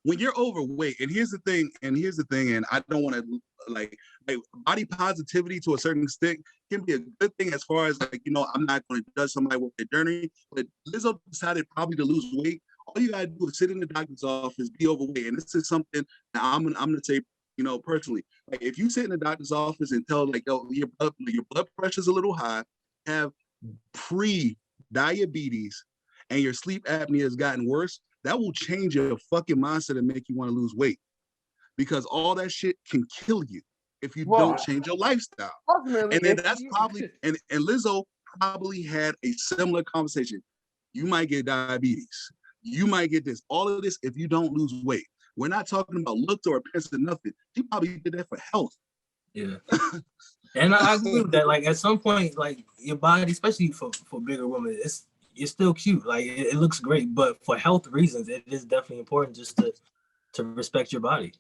When you're overweight, and here's the thing, and I don't want to like body positivity to a certain extent can be a good thing as far as like, I'm not going to judge somebody with their journey, but Lizzo decided probably to lose weight. All you gotta do is sit in the doctor's office, be overweight, and this is something that I'm gonna say, personally. Like if you sit in the doctor's office and tell like, yo, your blood pressure's a little high, have pre-diabetes, and your sleep apnea has gotten worse, that will change your fucking mindset and make you want to lose weight, because all that shit can kill you if you don't change your lifestyle. And then that's probably and Lizzo probably had a similar conversation. You might get diabetes. You might get this, all of this if you don't lose weight. We're not talking about looks or appearance or nothing. She probably did that for health. Yeah. And I agree with that. Like at some point, like your body, especially for bigger women, it's still cute. Like it looks great, but for health reasons, it is definitely important just to respect your body.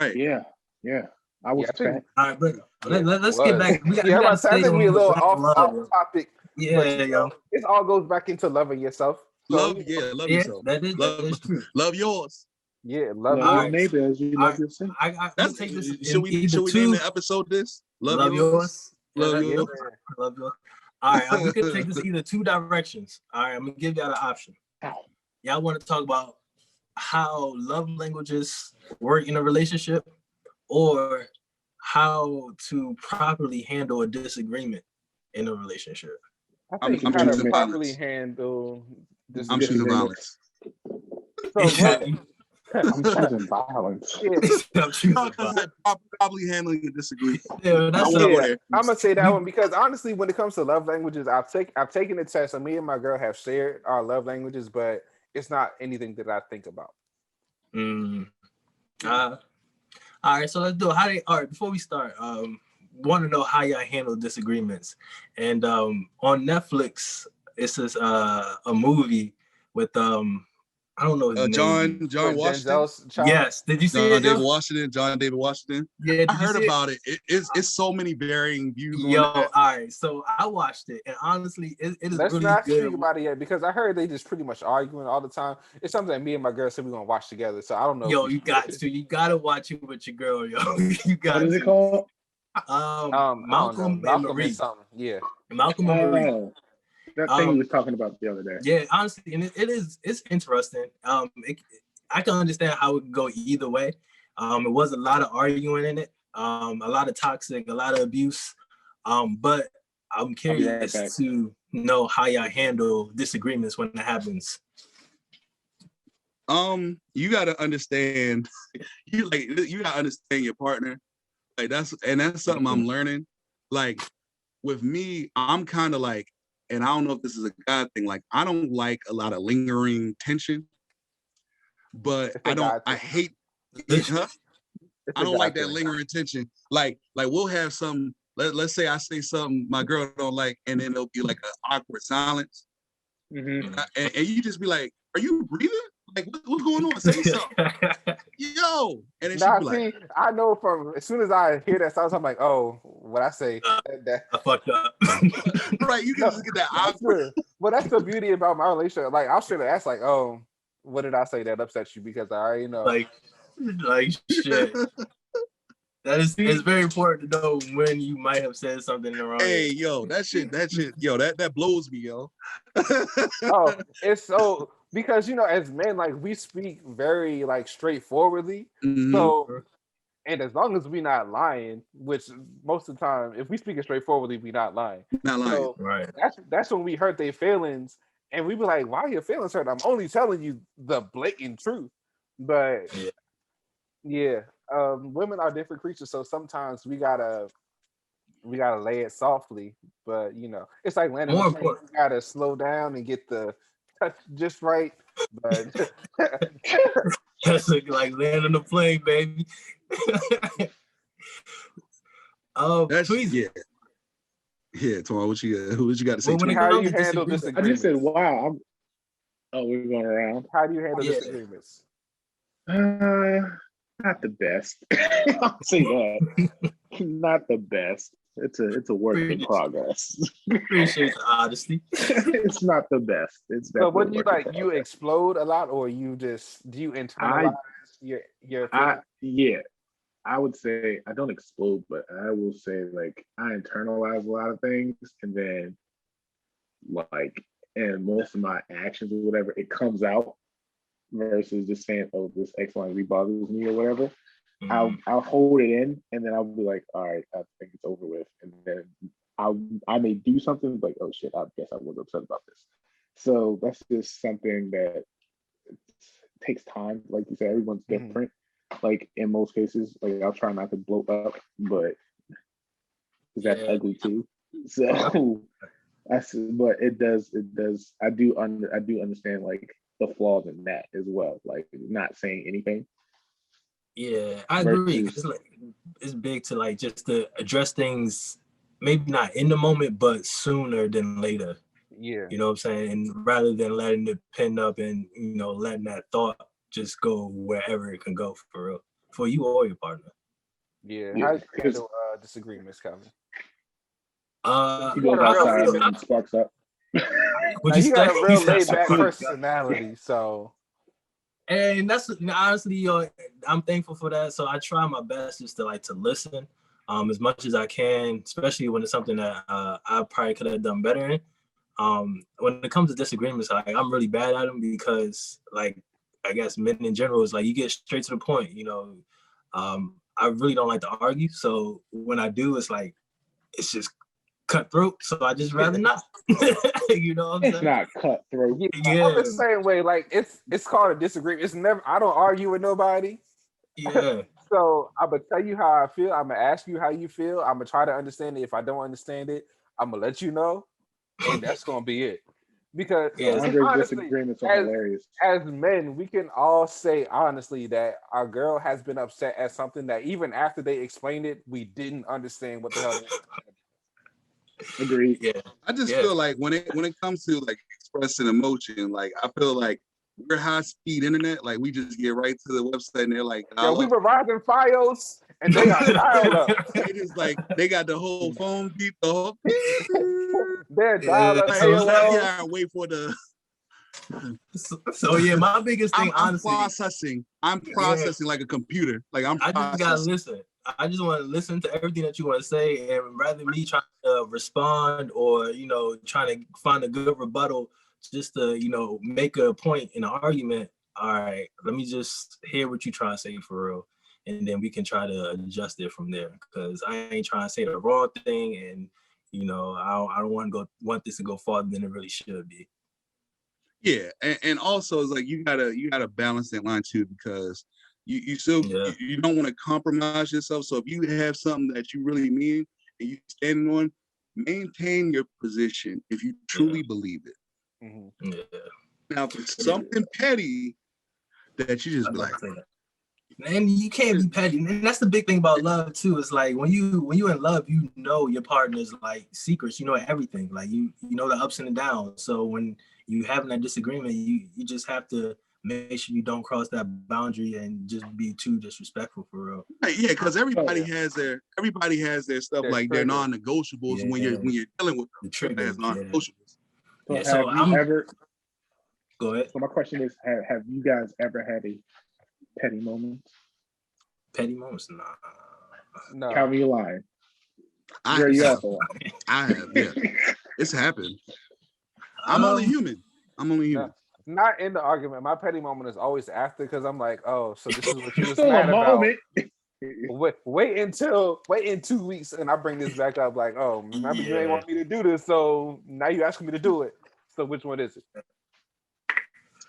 Right. Yeah. Yeah. I was fat. All right, but let's get back. I think we a little off topic. Yeah, yo. It all goes back into loving yourself. Love yourself. That is true. Love yours. Yeah, love your neighbor as you love yourself. That's take this. Should we name the episode this? Love yours. Love yours. Love yours. All right, we can take this either two directions. All right, I'm gonna give y'all the option. Y'all want to talk about how love languages work in a relationship, or how to properly handle a disagreement in a relationship? I'm choosing properly handle. I'm choosing violence. I'm choosing violence. Probably handling a disagreement. Yeah, I'm gonna say that one because honestly, when it comes to love languages, I've taken the test, and me and my girl have shared our love languages, but it's not anything that I think about. All right, so let's do it. All right, before we start, want to know how y'all handle disagreements. And on Netflix, it's this a movie with I don't know his name. John Washington. Yes, did you see it? John David Washington. Yeah, I heard about it. It's so many varying views. Yo, all right, so I watched it, and honestly, it is Let's really not good. speak about it yet because I heard they just pretty much arguing all the time. It's something that me and my girl said we're gonna watch together. So I don't know. Yo, you gotta watch it with your girl, yo. You got. What is it called? Malcolm and Marie. Something. Yeah. Malcolm and Marie. That thing we was talking about the other day. Yeah, honestly, and it's interesting. I can understand how it could go either way. It was a lot of arguing in it, a lot of toxic, a lot of abuse. But I'm curious to know how y'all handle disagreements when it happens. You gotta understand. You gotta understand your partner. Like that's something I'm learning. Like with me, I'm kind of like, and I don't know if this is a God thing. Like I don't like a lot of lingering tension, but I hate. Huh? I don't like that lingering tension. Like we'll have some. Let's say I say something my girl don't like, and then it'll be like an awkward silence, and you just be like, "Are you breathing? Like what's going on? Say something, yo!" And then she be like, I know from as soon as I hear that sound, I'm like, "Oh, what I say that I fucked up." Right? You can just get that awkward. Well, that's the beauty about my relationship. Like I'll straight ask, like, "Oh, what did I say that upsets you?" Because I already know. Like shit. That is, it's very important to know when you might have said something in the wrong. Hey, yo, that shit, yo, that blows me, yo. Oh, it's so because as men, like we speak very like straightforwardly. So, and as long as we're not lying, which most of the time, if we speak it straightforwardly, we're not lying. Not lying, so right? That's when we hurt their feelings, and we be like, "Why are your feelings hurt?" I'm only telling you the blatant truth, but yeah. Women are different creatures, so sometimes we gotta lay it softly, but it's like landing. More important, you gotta slow down and get the touch just right. But that's like landing the plane, baby. That's yeah. Tom, what you got to say? How do you handle disagreements? I just said, "Wow." We're going around. How do you handle disagreements? Not the best. I'll say that. Not the best. It's a work in progress. Appreciate the honesty. It's not the best. It's so what do you like? You explode a lot, or do you internalize your yeah. I would say I don't explode, but I will say like I internalize a lot of things, and then and most of my actions or whatever, it comes out versus just saying, "Oh, this X, Y, Z bothers me" or whatever. I'll hold it in, and then I'll be like, "All right, I think it's over with," and then I may do something like, "Oh shit, I guess I was upset about this." So that's just something that takes time. Like you said, everyone's different. Like in most cases, like I'll try not to blow up, but that's ugly too. So but it does. I do understand like the flaws in that as well. Like not saying anything. Yeah, I agree. It's big to like just to address things, maybe not in the moment, but sooner than later. Yeah. You know what I'm saying? And rather than letting it pin up and, letting that thought just go wherever it can go for real, for you or your partner. Yeah. How do you handle disagreements, Calvin? He goes outside and sparks up. You got a real laid back personality, so. And that's honestly, I'm thankful for that. So I try my best just to listen, as much as I can, especially when it's something that I probably could have done better in. When it comes to disagreements, I'm really bad at them because, I guess men in general is you get straight to the point. I really don't like to argue, so when I do, it's it's just cutthroat. So I just rather not. You know what I'm saying? It's not cutthroat. Yeah. I'm the same way. It's called a disagreement. It's never. I don't argue with nobody. Yeah. So I'm gonna tell you how I feel. I'm gonna ask you how you feel. I'm gonna try to understand it. If I don't understand it, I'm gonna let you know, and that's gonna be it. Because honestly, disagreements are hilarious. As men, we can all say honestly that our girl has been upset at something that even after they explained it, we didn't understand what the hell. Agreed. Yeah. I just feel like when it comes to expressing emotion, I feel like we're high speed internet. We just get right to the website and they're like, we were riding Fios and they are dialed up. They just they got the whole phone beep, the whole. They're dialed up. Yeah, wait for the. So yeah, my biggest thing, honestly, I'm processing like a computer. I just gotta listen. I just want to listen to everything that you want to say, and rather than me trying to respond or trying to find a good rebuttal just to make a point in an argument, all right, let me just hear what you try to say for real. And then we can try to adjust it from there. Because I ain't trying to say the wrong thing. And, I don't want this to go farther than it really should be. Yeah. And also it's like you gotta balance that line too, because you still you don't want to compromise yourself. So if you have something that you really mean and you standing on, maintain your position if you truly believe it. Mm-hmm. Yeah. Now, if it's something petty that you just be like, and you can't be petty. And that's the big thing about love too. It's like when you in love, you know your partner's like secrets. You know everything. Like you know the ups and the downs. So when you having that disagreement, you just have to make sure you don't cross that boundary and just be too disrespectful for real. Yeah, because everybody has their stuff, like their non-negotiables when you're dealing with the triggers, non-negotiables. So have you ever? Go ahead. So my question is, have you guys ever had a petty moment? Petty moments? Nah. No. Count me lying. I have, yeah. It's happened. I'm only human. Not in the argument. My petty moment is always after, because I'm like, oh, so this is what you was mad about. Wait in 2 weeks and I bring this back up, like, oh, remember you ain't want me to do this, so now you asking me to do it. So which one is it?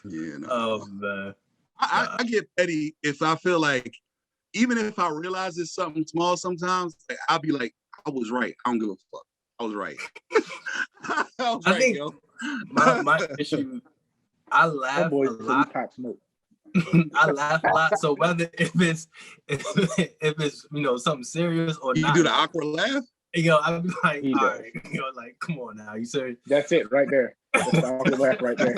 Yeah. No. Oh man. I get petty if I feel like, even if I realize it's something small, sometimes I'll be like, I was right. I don't give a fuck. I was right. I think my issue, I laugh a lot. I laugh a lot. So whether if it's something serious or not, you do the awkward laugh. I'll be like, all right, like, come on now, you serious? That's it right there. That's the awkward laugh right there.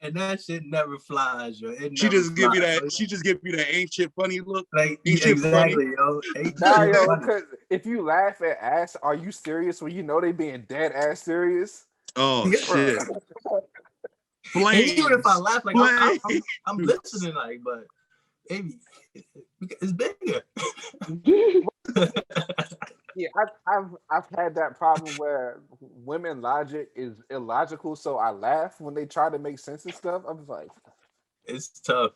And that shit never flies, yo. She just give you that ain't shit funny look. Like, exactly, yo. Because if you laugh at ass, are you serious when you know they being dead ass serious? Oh shit. And even if I laugh, like I'm listening, like, but maybe it's bigger. Yeah, I've had that problem where women logic is illogical, so I laugh when they try to make sense of stuff. I'm like, it's tough.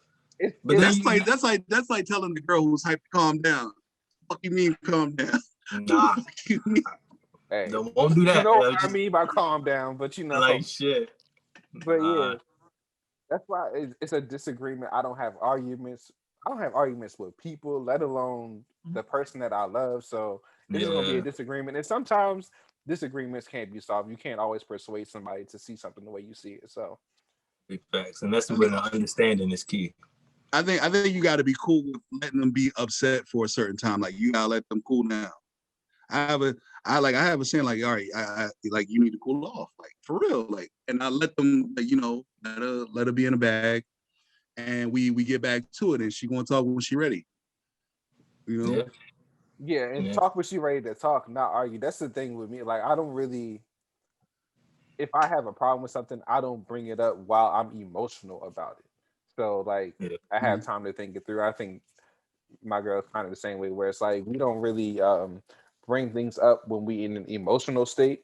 But that's like telling the girl who's hyped to calm down. What you mean calm down? Nah. Hey, don't do that. You know what I mean by calm down, but like shit. But yeah, that's why it's a disagreement. I don't have arguments with people, let alone the person that I love. So it's just gonna be a disagreement. And sometimes disagreements can't be solved. You can't always persuade somebody to see something the way you see it. So big facts. And that's when the understanding is key. I think you gotta be cool with letting them be upset for a certain time. Like you gotta let them cool down. I have a saying, like, all right, I like, you need to cool off, like, for real, like, and I let them, like, let her be in a bag, and we get back to it, and she gonna talk when she ready, and talk when she ready to talk, not argue. That's the thing with me. Like, I don't really, if I have a problem with something, I don't bring it up while I'm emotional about it. So like, I have time to think it through. I think my girl's kind of the same way, where it's like we don't really bring things up when we in an emotional state.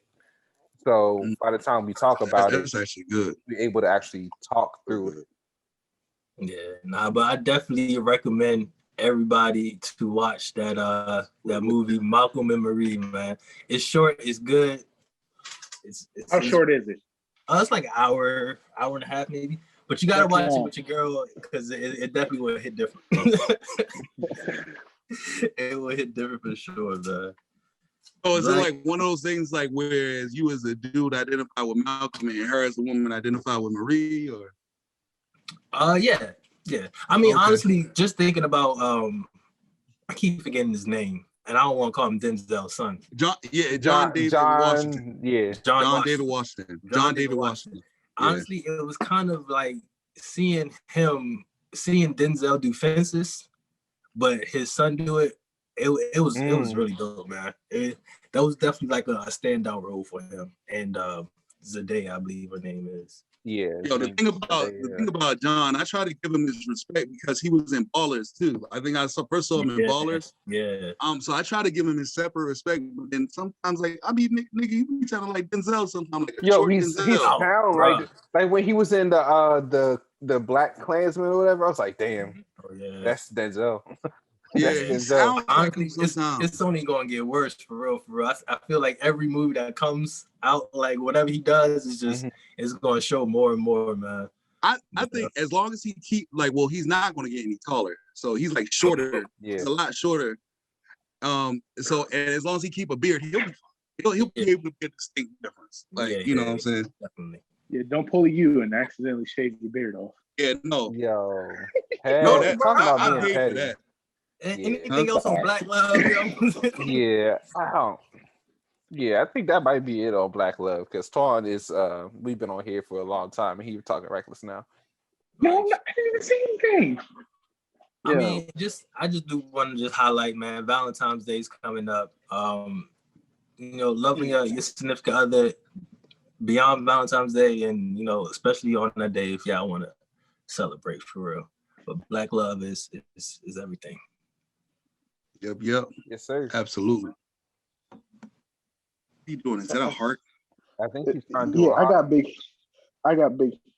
So by the time we talk about that's actually good. We're able to actually talk through it. Yeah, but I definitely recommend everybody to watch that movie Malcolm and Marie, man. It's short, it's good. How short is it? It's like an hour and a half maybe. But you gotta watch it with your girl, because it definitely will hit different. It will hit different for sure, man. So is it like one of those things, like, whereas you as a dude identify with Malcolm and her as a woman identify with Marie, or? Yeah. I mean, honestly, just thinking about I keep forgetting his name, and I don't want to call him Denzel's son. John David Washington. Yeah. John David Washington. Honestly, it was kind of like seeing Denzel do Fences, but his son do it. It was really dope, man. That was definitely like a standout role for him. And Zendaya, I believe her name is. Yeah. Yo, the thing about John, I try to give him his respect because he was in Ballers too. I think first saw him in Ballers. Yeah. So I try to give him his separate respect, but then sometimes like I be nigga, he be sounding like Denzel sometimes. Like he's sound like when he was in the Black Klansman or whatever. I was like, damn, that's Denzel. Yeah, he sounds honestly, it's only gonna get worse for real. I feel like every movie that comes out, like whatever he does, is just it's gonna show more and more, man. I think as long as he keep he's not gonna get any taller, so he's like shorter. Yeah. He's a lot shorter. So and as long as he keep a beard, he'll be fine. He'll be able to get a distinct difference. You know what I'm saying? Definitely. Yeah, don't pull you and accidentally shave your beard off. Yeah, no. Yo. No, I hate for that. Anything else on Black Love? Yeah, I think that might be it on Black Love because Twan is we've been on here for a long time and he's talking reckless now. No, I didn't even say anything. I mean, I just do want to just highlight, man, Valentine's Day is coming up. Loving your significant other beyond Valentine's Day, and especially on that day if y'all want to celebrate for real. But Black Love is everything. Yep. Yes, sir. Absolutely. What are you doing? Is that a heart? I think he's trying to do I got big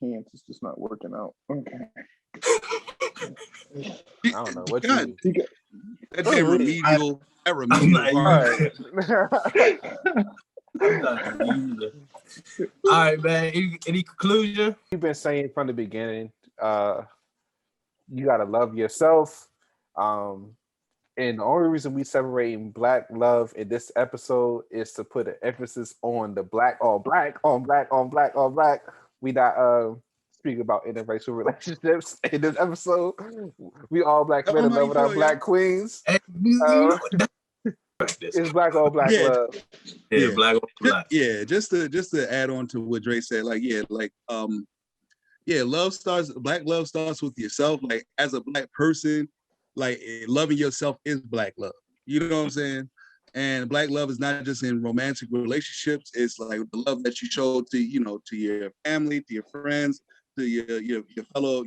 hands. It's just not working out. Okay. I don't know what you do. That remedial. All right, man. Any conclusion? You've been saying from the beginning, you gotta love yourself. And the only reason we celebrating Black love in this episode is to put an emphasis on the black on black on black on black on black. We not speaking about interracial relationships in this episode. We all black men in love with our black queens. It's black on black love. Yeah, black on black. Yeah, just to add on to what Dre said, black love starts with yourself. Like as a black person, like loving yourself is black love. You know what I'm saying? And black love is not just in romantic relationships. It's like the love that you show to your family, to your friends, to your fellow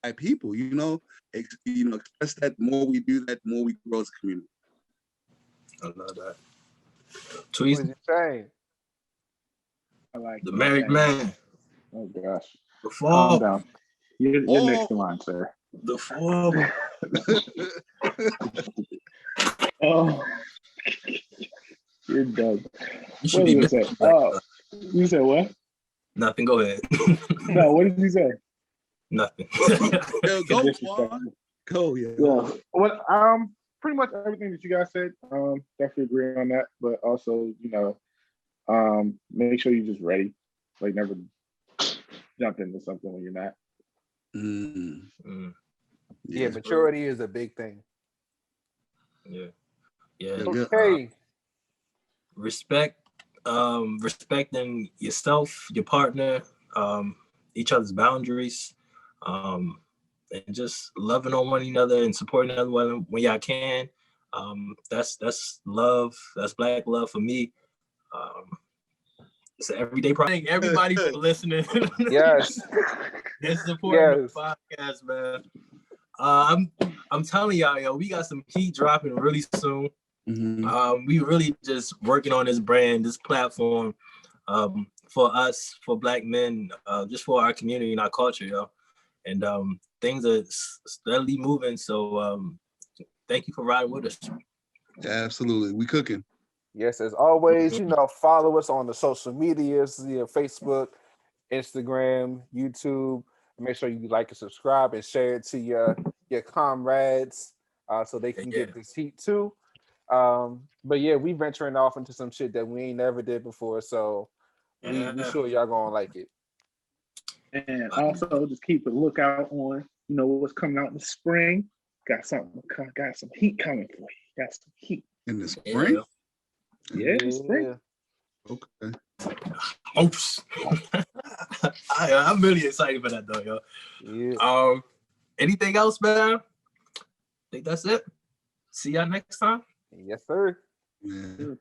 black people. Express that. The more we do that, the more we grow as a community. I love that. Tweet. What is you saying? I like the married man. Oh gosh. The fall. Calm down. You're next in line, sir. The fall. Oh, you're done. You should be say? You said what? Nothing. Go ahead. No, what did you say? Nothing. Go, yeah. Well, pretty much everything that you guys said. Definitely agree on that. But also, make sure you're just ready. Like never jump into something when you're not. Yeah, maturity is a big thing. Yeah. Okay. Respecting yourself, your partner, each other's boundaries, and just loving on one another and supporting another one when y'all can. That's love. That's black love for me. It's an everyday project. Everybody for listening. Yes. It's supporting the podcast, man. I'm telling y'all, yo, we got some heat dropping really soon. Mm-hmm. We really just working on this brand, this platform, for us, for black men, just for our community and our culture, yo. And things are steadily moving. So thank you for riding with us. Absolutely, we cooking. Yes, as always, follow us on the social medias, Facebook, Instagram, YouTube. Make sure you like and subscribe and share it to your comrades so they can get this heat too. But yeah, we venturing off into some shit that we ain't never did before, so we sure y'all gonna like it. And also just keep a lookout on what's coming out in the spring. Got some heat coming for you. Got some heat in the spring. Yeah, in the spring. Okay. Oops. I'm really excited for that though, yo. Yeah. Anything else, man? I think that's it. See y'all next time. Yes, sir. Yeah.